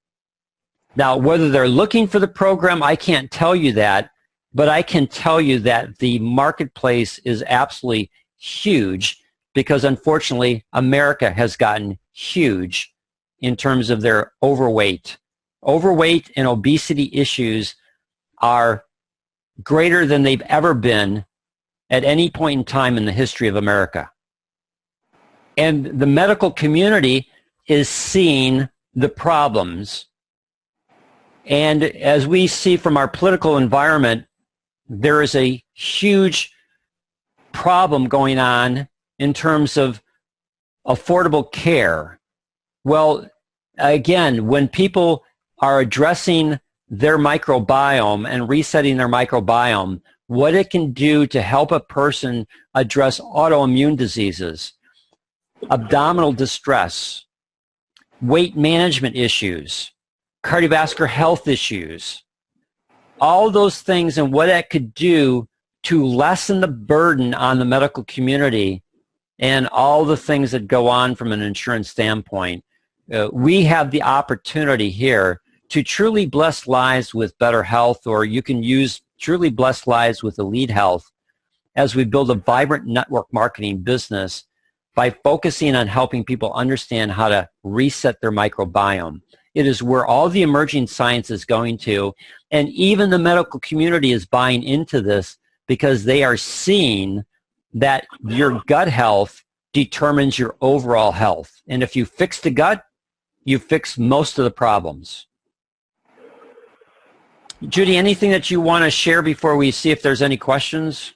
Now, whether they're looking for the program, I can't tell you that, but I can tell you that the marketplace is absolutely huge, because unfortunately, America has gotten huge in terms of their overweight. Overweight and obesity issues are greater than they've ever been at any point in time in the history of America. And the medical community is seeing the problems. And as we see from our political environment, there is a huge problem going on in terms of affordable care. Well, again, when people are addressing their microbiome and resetting their microbiome, what it can do to help a person address autoimmune diseases, abdominal distress, weight management issues, cardiovascular health issues, all those things, and what that could do to lessen the burden on the medical community and all the things that go on from an insurance standpoint. We have the opportunity here to truly bless lives with better health, or you can use truly bless lives with elite health, as we build a vibrant network marketing business by focusing on helping people understand how to reset their microbiome. It is where all the emerging science is going to, and even the medical community is buying into this, because they are seeing that your gut health determines your overall health. And if you fix the gut, you fix most of the problems. Judy, anything that you want to share before we see if there's any questions?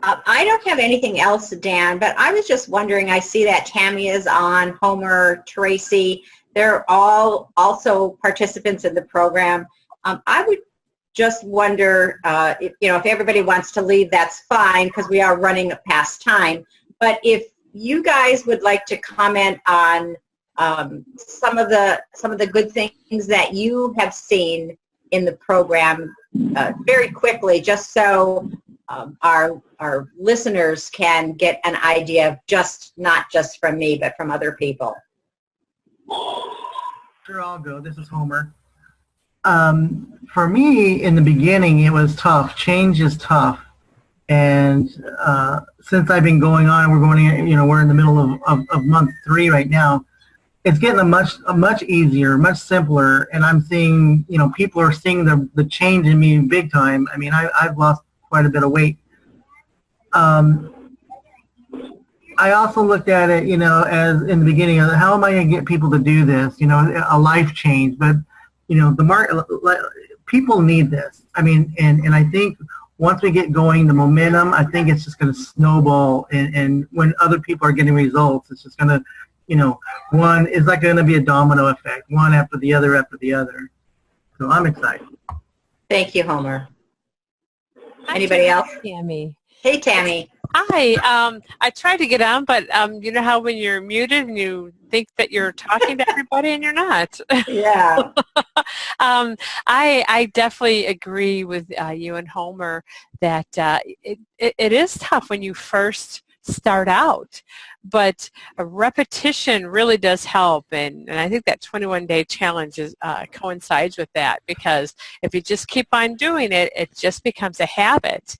I don't have anything else, Dan, but I was just wondering, I see that Tammy is on, Homer, Tracy, they're all also participants in the program. I would just wonder, if everybody wants to leave, that's fine, because we are running past time. But if you guys would like to comment on some of the good things that you have seen in the program very quickly, just so our listeners can get an idea of not just from me, but from other people. Sure, I'll go. This is Homer. For me, in the beginning, it was tough. Change is tough. And since I've been going on, we're in the middle of month 3 right now. It's getting a much easier, much simpler, and I'm seeing, people are seeing the change in me big time. I mean, I've lost quite a bit of weight. I also looked at it, as in the beginning, how am I going to get people to do this? A life change. But, the market, people need this. I mean, and I think once we get going, the momentum, I think it's just going to snowball. And when other people are getting results, it's just going to, one is like going to be a domino effect, one after the other after the other. So I'm excited. Thank you, Homer. Anybody else? Tammy. Hey, Tammy. Hi. I tried to get on, but you know how when you're muted and you think that you're talking to everybody and you're not. Yeah. I definitely agree with you and Homer that it is tough when you first start out, but a repetition really does help, and I think that 21-day challenge coincides with that, because if you just keep on doing it, it just becomes a habit.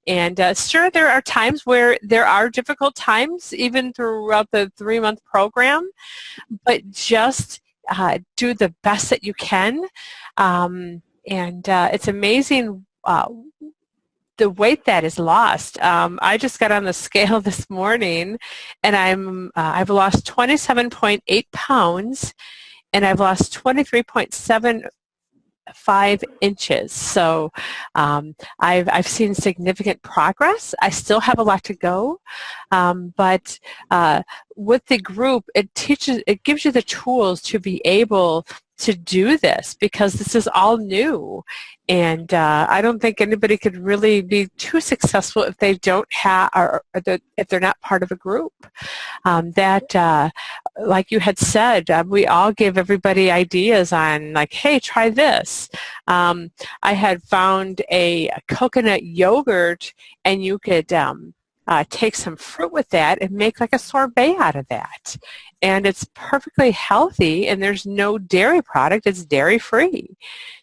And sure, there are times where there are difficult times, even throughout the 3-month program, but just do the best that you can. It's amazing the weight that is lost. I just got on the scale this morning, and I've lost 27.8 pounds, and I've lost 23.75 inches. So I've seen significant progress. I still have a lot to go, but with the group, it gives you the tools to be able to do this, because this is all new, and I don't think anybody could really be too successful if they don't have, or if they're not part of a group. Like you had said, we all give everybody ideas on, like, hey, try this. I had found a coconut yogurt, and you could take some fruit with that and make like a sorbet out of that. And it's perfectly healthy, and there's no dairy product. It's dairy-free.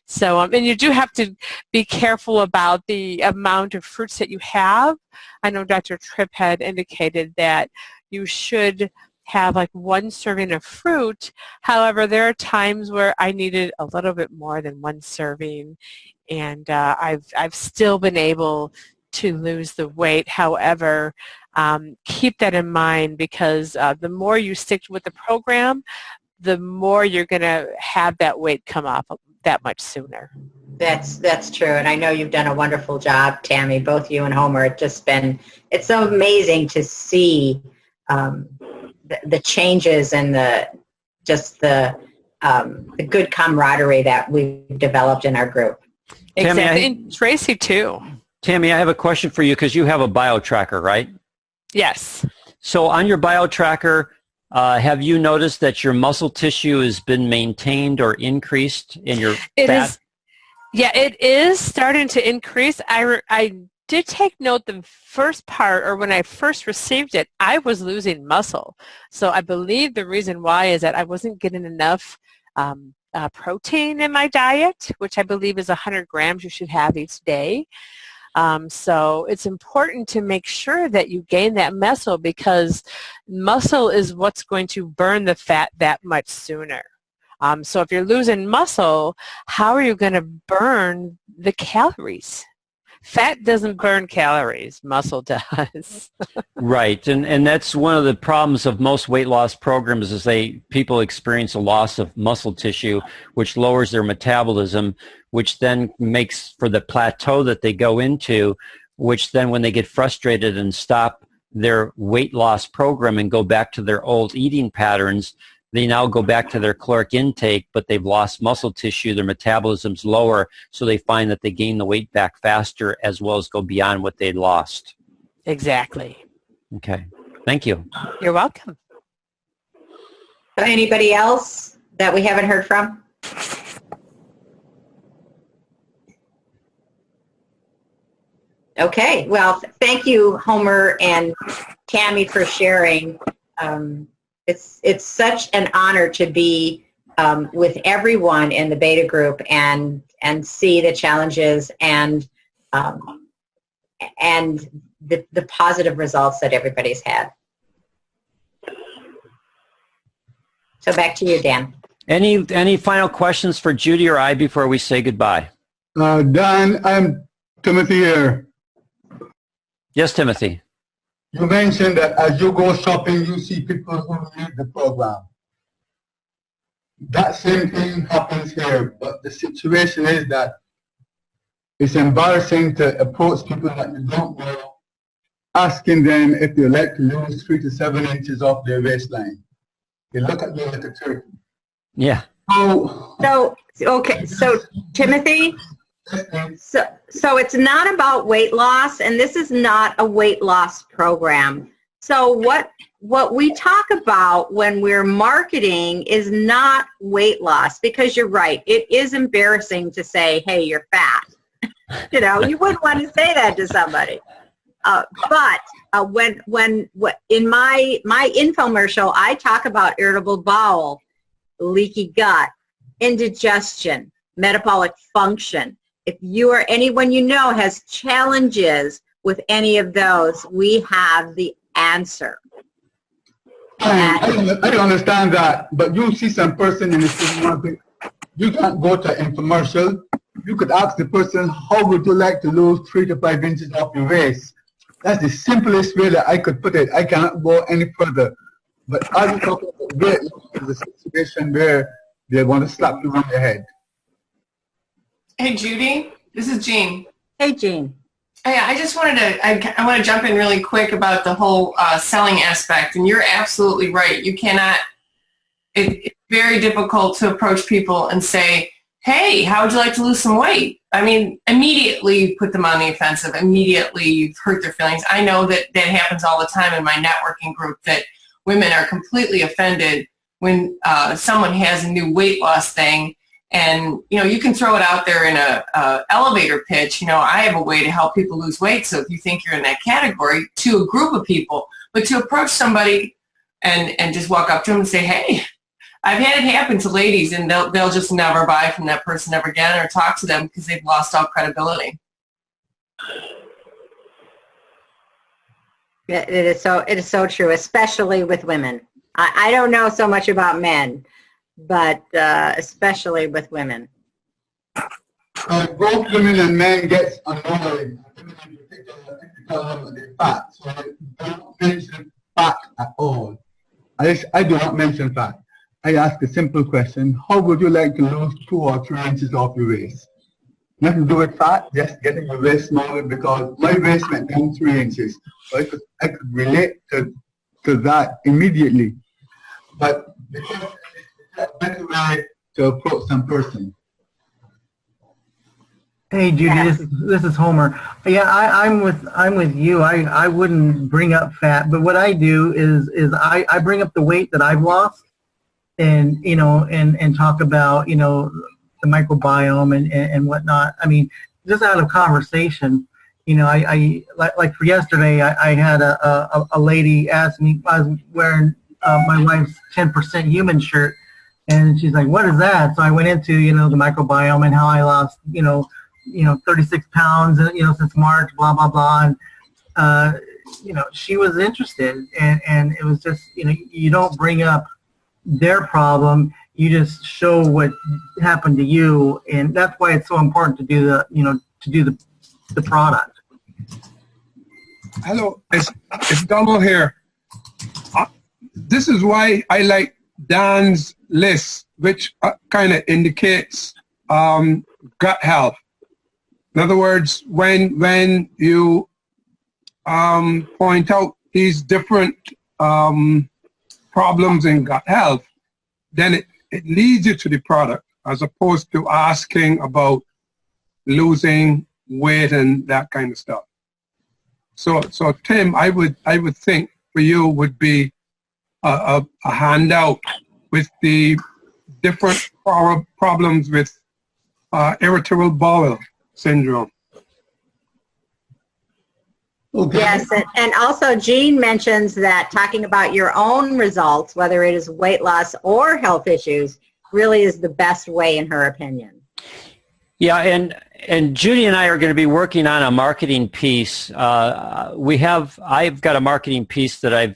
So, and you do have to be careful about the amount of fruits that you have. I know Dr. Tripp had indicated that you should have like 1 serving of fruit. However, there are times where I needed a little bit more than 1 serving, and I've still been able to lose the weight. However, keep that in mind, because the more you stick with the program, the more you're going to have that weight come off that much sooner. That's true, and I know you've done a wonderful job, Tammy. Both you and Homer. It's so amazing to see the changes and the good camaraderie that we've developed in our group. Exactly, Tammy, and Tracy too. Tammy, I have a question for you, because you have a bio-tracker, right? Yes. So on your bio-tracker, have you noticed that your muscle tissue has been maintained or increased in your fat? It is starting to increase. I did take note the first part, or when I first received it, I was losing muscle. So I believe the reason why is that I wasn't getting enough protein in my diet, which I believe is 100 grams you should have each day. So it's important to make sure that you gain that muscle, because muscle is what's going to burn the fat that much sooner. So if you're losing muscle, how are you going to burn the calories? Fat doesn't burn calories, muscle does. Right, and that's one of the problems of most weight loss programs, is people experience a loss of muscle tissue, which lowers their metabolism, which then makes for the plateau that they go into, which then when they get frustrated and stop their weight loss program and go back to their old eating patterns, they now go back to their caloric intake, but they've lost muscle tissue, their metabolism's lower, so they find that they gain the weight back faster, as well as go beyond what they'd lost. Exactly. Okay. Thank you. You're welcome. Anybody else that we haven't heard from? Okay, well, thank you, Homer and Tammy, for sharing. It's such an honor to be with everyone in the beta group and see the challenges and the positive results that everybody's had. So back to you, Dan. Any final questions for Judy or I before we say goodbye? Dan, I'm Timothy here. Yes, Timothy. You mentioned that as you go shopping, you see people who need the program. That same thing happens here, but the situation is that it's embarrassing to approach people that you don't know, asking them if they like to lose 3 to 7 inches off their waistline. They look at you like a turkey. Yeah. So okay, so Timothy, so it's not about weight loss, and this is not a weight loss program. So what we talk about when we're marketing is not weight loss, because you're right, it is embarrassing to say, hey, you're fat. You know, you wouldn't want to say that to somebody. But when in my infomercial, I talk about irritable bowel, leaky gut, indigestion, metabolic function. If you or anyone you know has challenges with any of those, we have the answer. I understand that, but you see some person in the supermarket, you can't go to an infomercial. You could ask the person, how would you like to lose 3 to 5 inches off your waist? That's the simplest way that I could put it. I cannot go any further. But are you talking about weight loss is a situation where they want to slap you on the head? Hey, Judy, this is Jean. Hey, Jean. Hey, I just wanted to, I want to jump in really quick about the whole selling aspect, and you're absolutely right. You cannot, it's very difficult to approach people and say, hey, how would you like to lose some weight? I mean, immediately you put them on the offensive. Immediately you've hurt their feelings. I know that that happens all the time in my networking group, that women are completely offended when someone has a new weight loss thing. And, you know, you can throw it out there in a elevator pitch. You know, I have a way to help people lose weight. So if you think you're in that category, to a group of people, but to approach somebody and just walk up to them and say, hey, I've had it happen to ladies, and they'll just never buy from that person ever again or talk to them because they've lost all credibility. It is so true, especially with women. I don't know so much about men, but especially with women. Both women and men get annoyed if you tell them they're fat. So don't mention fat at all. I do not mention fat. I ask a simple question: how would you like to lose 2 or 3 inches off your waist? Nothing to do with fat, just getting your waist smaller, because my waist went down 3 inches. So I could relate to that immediately. But because it's a better way to approach some person. Hey Judy, this is Homer. Yeah, I'm with you. I wouldn't bring up fat, but what I do is I bring up the weight that I've lost, and you know, and talk about, you know, the microbiome and whatnot. I mean, just out of conversation, you know, I like for yesterday, I had a lady ask me. I was wearing my wife's 10% human shirt, and she's like, "What is that?" So I went into, you know, the microbiome and how I lost, you know, 36 pounds, you know, since March, blah blah blah, and you know, she was interested, and it was just, you know, you don't bring up their problem, you just show what happened to you, and that's why it's so important to do the, you know, to do the product. Hello, it's Donald here. This is why I like Dan's list, which kind of indicates gut health. In other words, when you point out these different problems in gut health, then it leads you to the product, as opposed to asking about losing weight and that kind of stuff. So Tim, I would think for you would be a handout with the different problems with irritable bowel syndrome. Okay. Yes, and also Jean mentions that talking about your own results, whether it is weight loss or health issues, really is the best way in her opinion. Yeah, and Judy and I are going to be working on a marketing piece. I've got a marketing piece that I've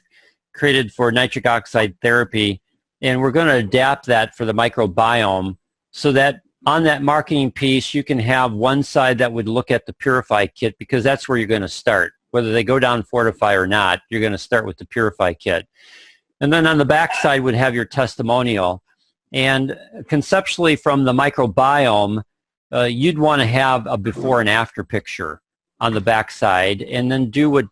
created for nitric oxide therapy, and we're going to adapt that for the microbiome so that on that marketing piece you can have one side that would look at the Purify Kit, because that's where you're going to start. Whether they go down Fortify or not, you're going to start with the Purify Kit. And then on the back side would have your testimonial. And conceptually from the microbiome, you'd want to have a before and after picture on the back side, and then do what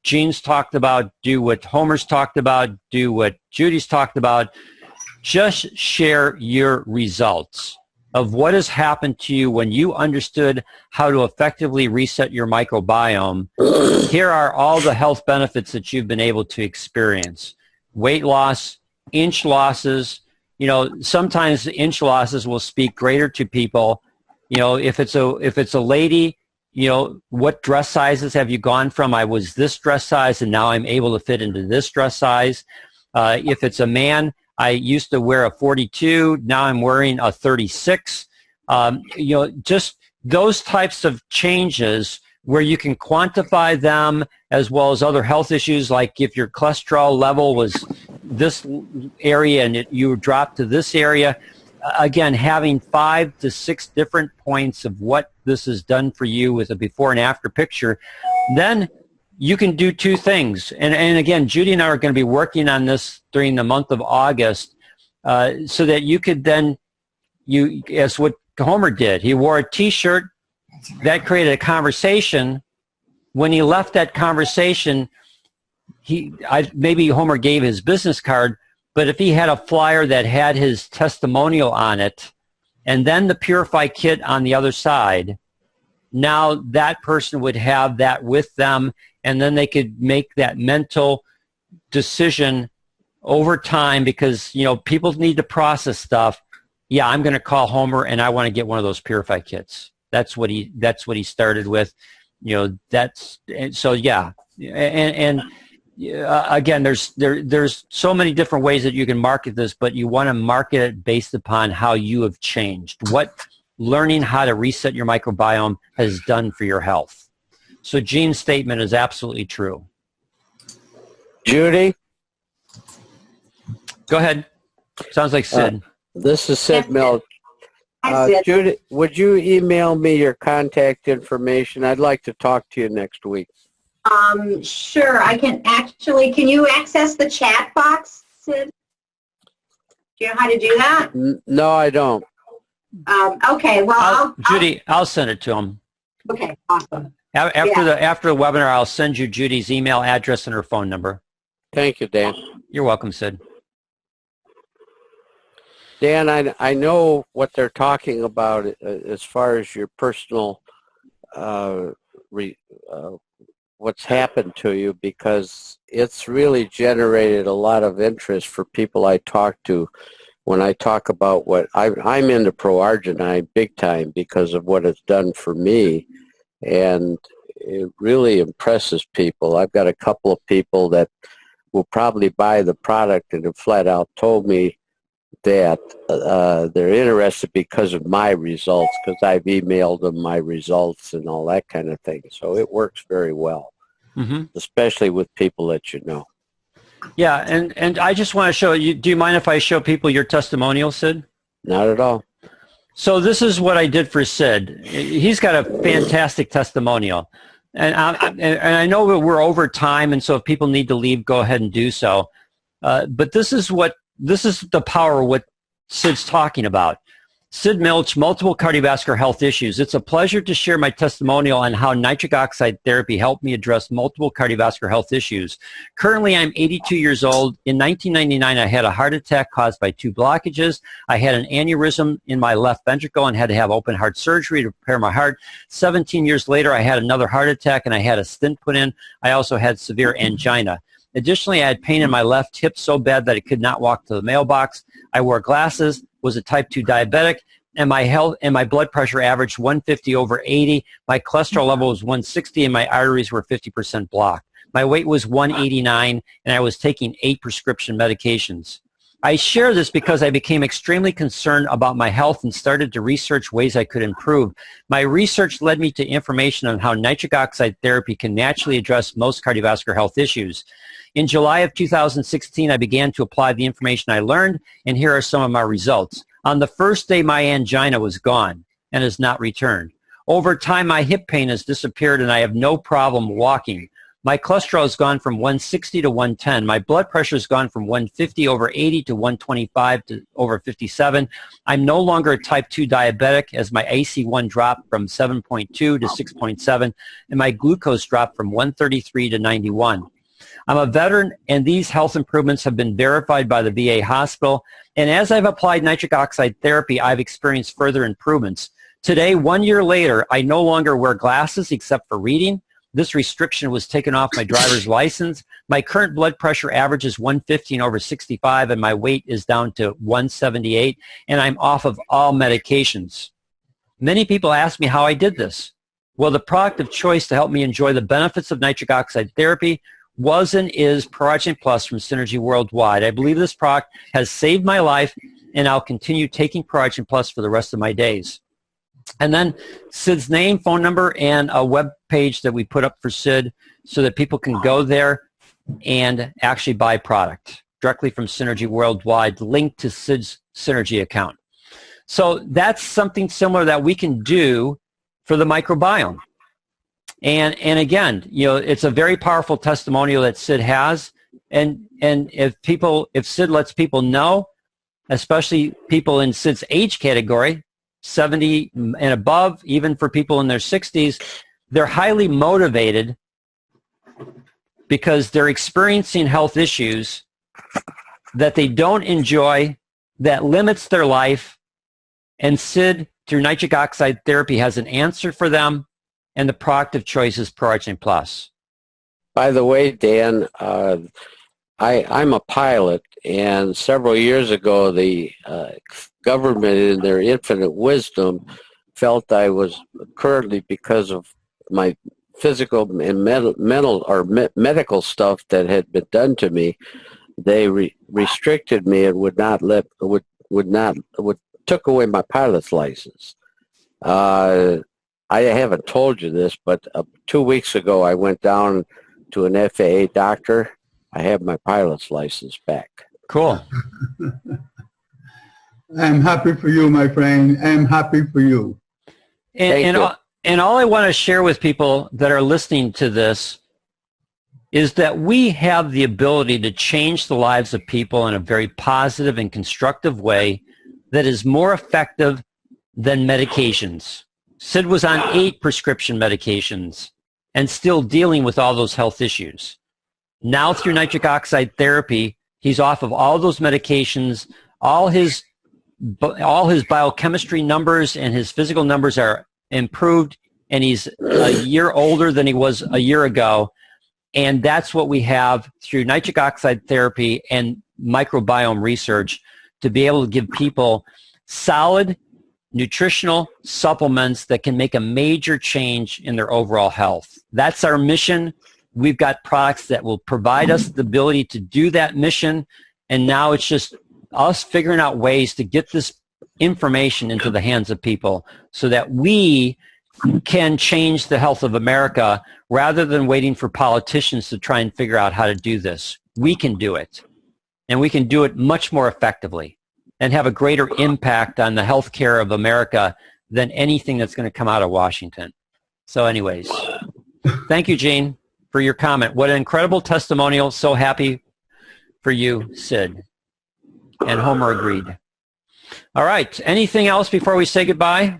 Jean's talked about, do what Homer's talked about, do what Judy's talked about. Just share your results of what has happened to you when you understood how to effectively reset your microbiome. Here are all the health benefits that you've been able to experience. Weight loss, inch losses. You know, sometimes the inch losses will speak greater to people. You know, if it's a lady, you know, what dress sizes have you gone from? I was this dress size and now I'm able to fit into this dress size. If it's a man, I used to wear a 42, now I'm wearing a 36. You know, just those types of changes where you can quantify them, as well as other health issues, like if your cholesterol level was this area and you dropped to this area. Again, having 5 to 6 different points of what this has done for you with a before and after picture, then you can do two things. And again, Judy and I are going to be working on this during the month of August, so that you could then, as what Homer did, he wore a T-shirt that created a conversation. When he left that conversation, maybe Homer gave his business card, but if he had a flyer that had his testimonial on it, and then the Purify Kit on the other side, now that person would have that with them, and then they could make that mental decision over time, because, you know, people need to process stuff. Yeah, I'm going to call Homer and I want to get one of those Purify Kits. That's what he started with. You know, so yeah. And again, there's so many different ways that you can market this, but you want to market it based upon how you have changed, what learning how to reset your microbiome has done for your health. So Jean's statement is absolutely true. Judy? Go ahead. Sounds like Sid. This is Sid Milch. Hi, Sid. Judy, would you email me your contact information? I'd like to talk to you next week. Sure. Can you access the chat box, Sid? Do you know how to do that? No, I don't. Okay, well, Judy, I'll send it to him. Okay, awesome. After the webinar, I'll send you Judy's email address and her phone number. Thank you, Dan. You're welcome, Sid. Dan, I know what they're talking about as far as your personal what's happened to you, because it's really generated a lot of interest for people I talk to when I talk about what I'm into pro-arginine big time because of what it's done for me, and it really impresses people. I've got a couple of people that will probably buy the product and have flat out told me that they're interested because of my results, because I've emailed them my results and all that kind of thing. So it works very well, especially with people that you know. Yeah, and I just want to show you, do you mind if I show people your testimonial, Sid? Not at all. So this is what I did for Sid. He's got a fantastic testimonial. And I know that we're over time, and so if people need to leave, go ahead and do so. But this is the power of what Sid's talking about. Sid Milch, multiple cardiovascular health issues. It's a pleasure to share my testimonial on how nitric oxide therapy helped me address multiple cardiovascular health issues. Currently, I'm 82 years old. In 1999, I had a heart attack caused by 2 blockages. I had an aneurysm in my left ventricle and had to have open heart surgery to repair my heart. 17 years later, I had another heart attack and I had a stent put in. I also had severe angina. Additionally, I had pain in my left hip so bad that I could not walk to the mailbox. I wore glasses, was a type 2 diabetic, and my blood pressure averaged 150 over 80. My cholesterol level was 160, and my arteries were 50% blocked. My weight was 189, and I was taking 8 prescription medications. I share this because I became extremely concerned about my health and started to research ways I could improve. My research led me to information on how nitric oxide therapy can naturally address most cardiovascular health issues. In July of 2016, I began to apply the information I learned, and here are some of my results. On the first day, my angina was gone and has not returned. Over time, my hip pain has disappeared, and I have no problem walking. My cholesterol has gone from 160 to 110. My blood pressure has gone from 150 over 80 to 125 to over 57. I'm no longer a type 2 diabetic as my AC1 dropped from 7.2 to 6.7, and my glucose dropped from 133 to 91. I'm a veteran, and these health improvements have been verified by the VA hospital. And as I've applied nitric oxide therapy, I've experienced further improvements. Today, 1 year later, I no longer wear glasses except for reading. This restriction was taken off my driver's license. My current blood pressure averages 115 over 65, and my weight is down to 178, and I'm off of all medications. Many people ask me how I did this. Well, the product of choice to help me enjoy the benefits of nitric oxide therapy was and is ProArgent Plus from Synergy Worldwide. I believe this product has saved my life, and I'll continue taking ProArgent Plus for the rest of my days. And then Sid's name, phone number, and a web page that we put up for Sid so that people can go there and actually buy product directly from Synergy Worldwide, linked to Sid's Synergy account. So that's something similar that we can do for the microbiome. And again, you know, it's a very powerful testimonial that Sid has. And if Sid lets people know, especially people in Sid's age category, 70 and above, even for people in their 60s, they're highly motivated because they're experiencing health issues that they don't enjoy, that limits their life, and Sid, through nitric oxide therapy, has an answer for them, and the product of choice is ProArgent Plus. By the way, Dan, I'm a pilot, and several years ago, the government, in their infinite wisdom, felt I was currently, because of my physical and medical stuff that had been done to me, they restricted me and took away my pilot's license. I haven't told you this, but 2 weeks ago, I went down to an FAA doctor. I have my pilot's license back. Cool. I'm happy for you, my friend. I'm happy for you. And all I want to share with people that are listening to this is that we have the ability to change the lives of people in a very positive and constructive way that is more effective than medications. Sid was on 8 prescription medications and still dealing with all those health issues. Now through nitric oxide therapy, he's off of all those medications. All his biochemistry numbers and his physical numbers are improved, and he's a year older than he was a year ago. And that's what we have through nitric oxide therapy and microbiome research to be able to give people solid nutritional supplements that can make a major change in their overall health. That's our mission. We've got products that will provide us the ability to do that mission, and now it's just us figuring out ways to get this information into the hands of people so that we can change the health of America rather than waiting for politicians to try and figure out how to do this. We can do it, and we can do it much more effectively and have a greater impact on the health care of America than anything that's going to come out of Washington. So anyways, thank you, Gene, for your comment. What an incredible testimonial. So happy for you, Sid. And Homer agreed. All right. Anything else before we say goodbye?